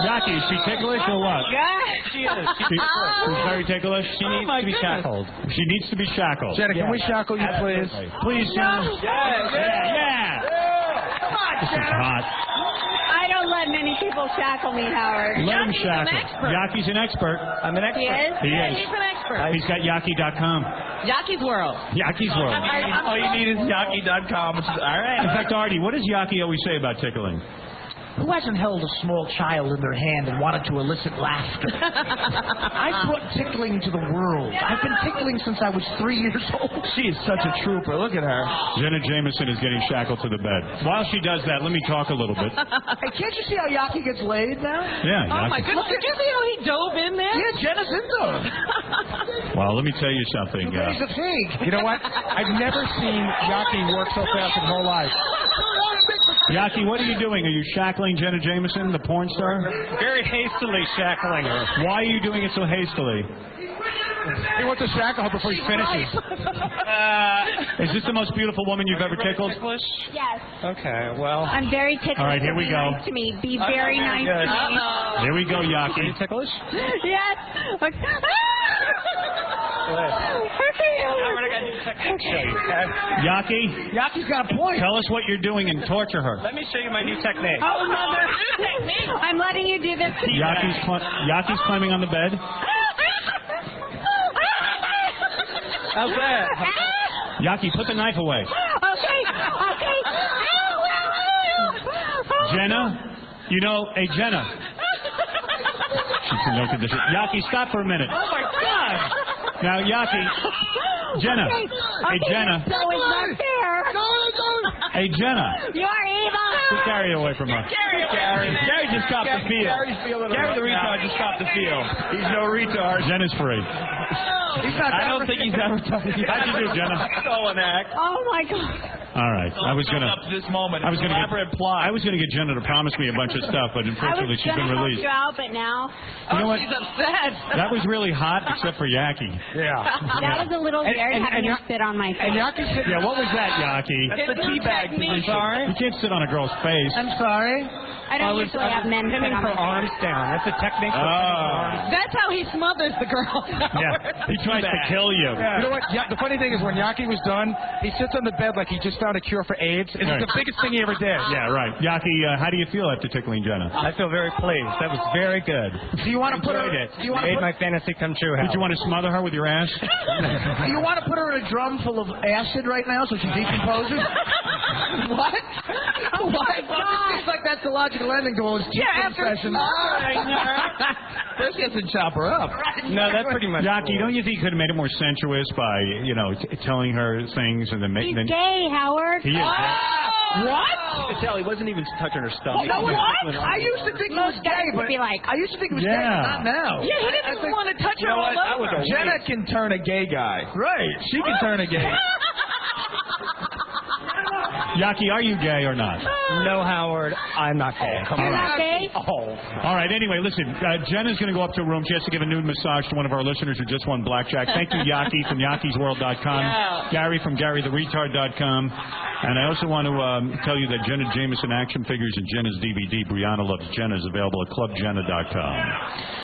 Yaki, is she ticklish or what?
Yeah,
she is.
She's very ticklish?
She needs to be shackled.
She needs to be shackled.
Jenna, can we shackle you, please?
Please, Jenna. Yeah.
Come on,
This is hot.
I don't let many people shackle me, Howard.
Let him shackle. Yaki's an expert.
I'm an expert.
He is?
He is.
He's an expert.
He's got Yaki.com.
Yaki's World.
Yaki's World.
All you need is Yaki.com. All right.
In fact, Artie, what does Yaki always say about tickling?
Who hasn't held a small child in their hand and wanted to elicit laughter? I brought tickling to the world. I've been tickling since I was 3 years old.
She is such a trooper. Look at her.
Jenna Jameson is getting shackled to the bed. While she does that, let me talk a little bit.
Hey, can't you see how Yaki gets laid now?
Yeah,
Oh,
Yaki.
my goodness. Did you see how he dove in there?
Yeah, Jenna's into him.
Well, let me tell you something.
He's a pig.
You know what? I've never seen Yaki work so fast in her whole life.
Yaki, what are you doing? Are you shackling Jenna Jameson, the porn star?
Very hastily shackling her.
Why are you doing it so hastily?
He wants to shackle her before he finishes.
Is this the most beautiful woman you've ever tickled?
Yes.
Okay, well.
I'm very ticklish.
All right, here we
Be
go.
Nice to me. Be very nice to me.
Here we go,
Are
Yaki.
you ticklish?
Yes. Okay.
Go ahead.
Okay.
Yaki?
Yaki's got a point.
Tell us what you're doing and torture her.
Let me show you my new technique.
Oh, Mother. I'm letting you do this.
Yaki's climbing on the bed.
How's that?
Yaki, put the knife away.
Okay.
Jenna? You know, hey, Jenna. She's conducted this. Yaki, stop for a minute.
Oh, my God.
Now, Yaki. Jenna.
Okay.
Hey, Jenna.
So it's not fair.
Hey, Jenna.
You're evil.
Get Gary away from her.
Gary just stopped the field. Gary the retard just stopped the field.
He's no retard. Jenna's free.
I don't think he's ever done it.
How'd you do, Jenna?
Stolen act.
Oh, my God.
All right. I was gonna.
Up to this moment.
I was gonna get Jenna to promise me a bunch of stuff, but unfortunately she's been released.
I was going to help you out, but now.
You know what?
She's upset.
That was really hot, except for Yaki.
Yeah.
That was a little weird having her sit on my face.
Yeah, what was that, Yaki?
That's the teabag position. Sorry?
You can't sit on a girl's face.
I'm sorry.
I don't usually have men sit
pinning
on
her
my
arms down. That's a technique for pinning her arms.
That's how he smothers the girl.
Yeah, he tries to kill you.
You know what? The funny thing is when Yaki was done, he sits on the bed like he just found a cure for AIDS. It's
Right.
the biggest thing he ever did.
Yeah, right. Yaki, how do you feel after tickling Jenna?
I feel very pleased. That was very good.
Do you want to put her?
Enjoyed it.
Do you want to
Made
put?
my fantasy come true.
Did you want to smother her with your ass?
Do you want to put her in a drum full of acid right now so she decomposes? What?
Oh my God!
It's like that's the logical ending to all his sessions.
First he has to chop her up. No, that's pretty much.
Yaki, don't you think you could have made it more sensuous by, telling her things and then
He's
making?
gay, Howard.
He is.
What? Tell he wasn't even touching her stomach.
No, what? I used to think he was gay, but I used to think he was gay, but not now.
Yeah, he didn't even want to touch her all over.
Jenna can turn a gay guy. Right. She can turn a gay.
Yaki, are you gay or not?
No, Howard, I'm not gay.
You're not gay?
Oh.
All right, anyway, listen, Jenna's going to go up to her room. She has to give a nude massage to one of our listeners who just won blackjack. Thank you, Yaki, from YakisWorld.com.
Yeah.
Gary from GaryTheRetard.com. And I also want to tell you that Jenna Jameson action figures and Jenna's DVD, Brianna Loves Jenna, is available at ClubJenna.com.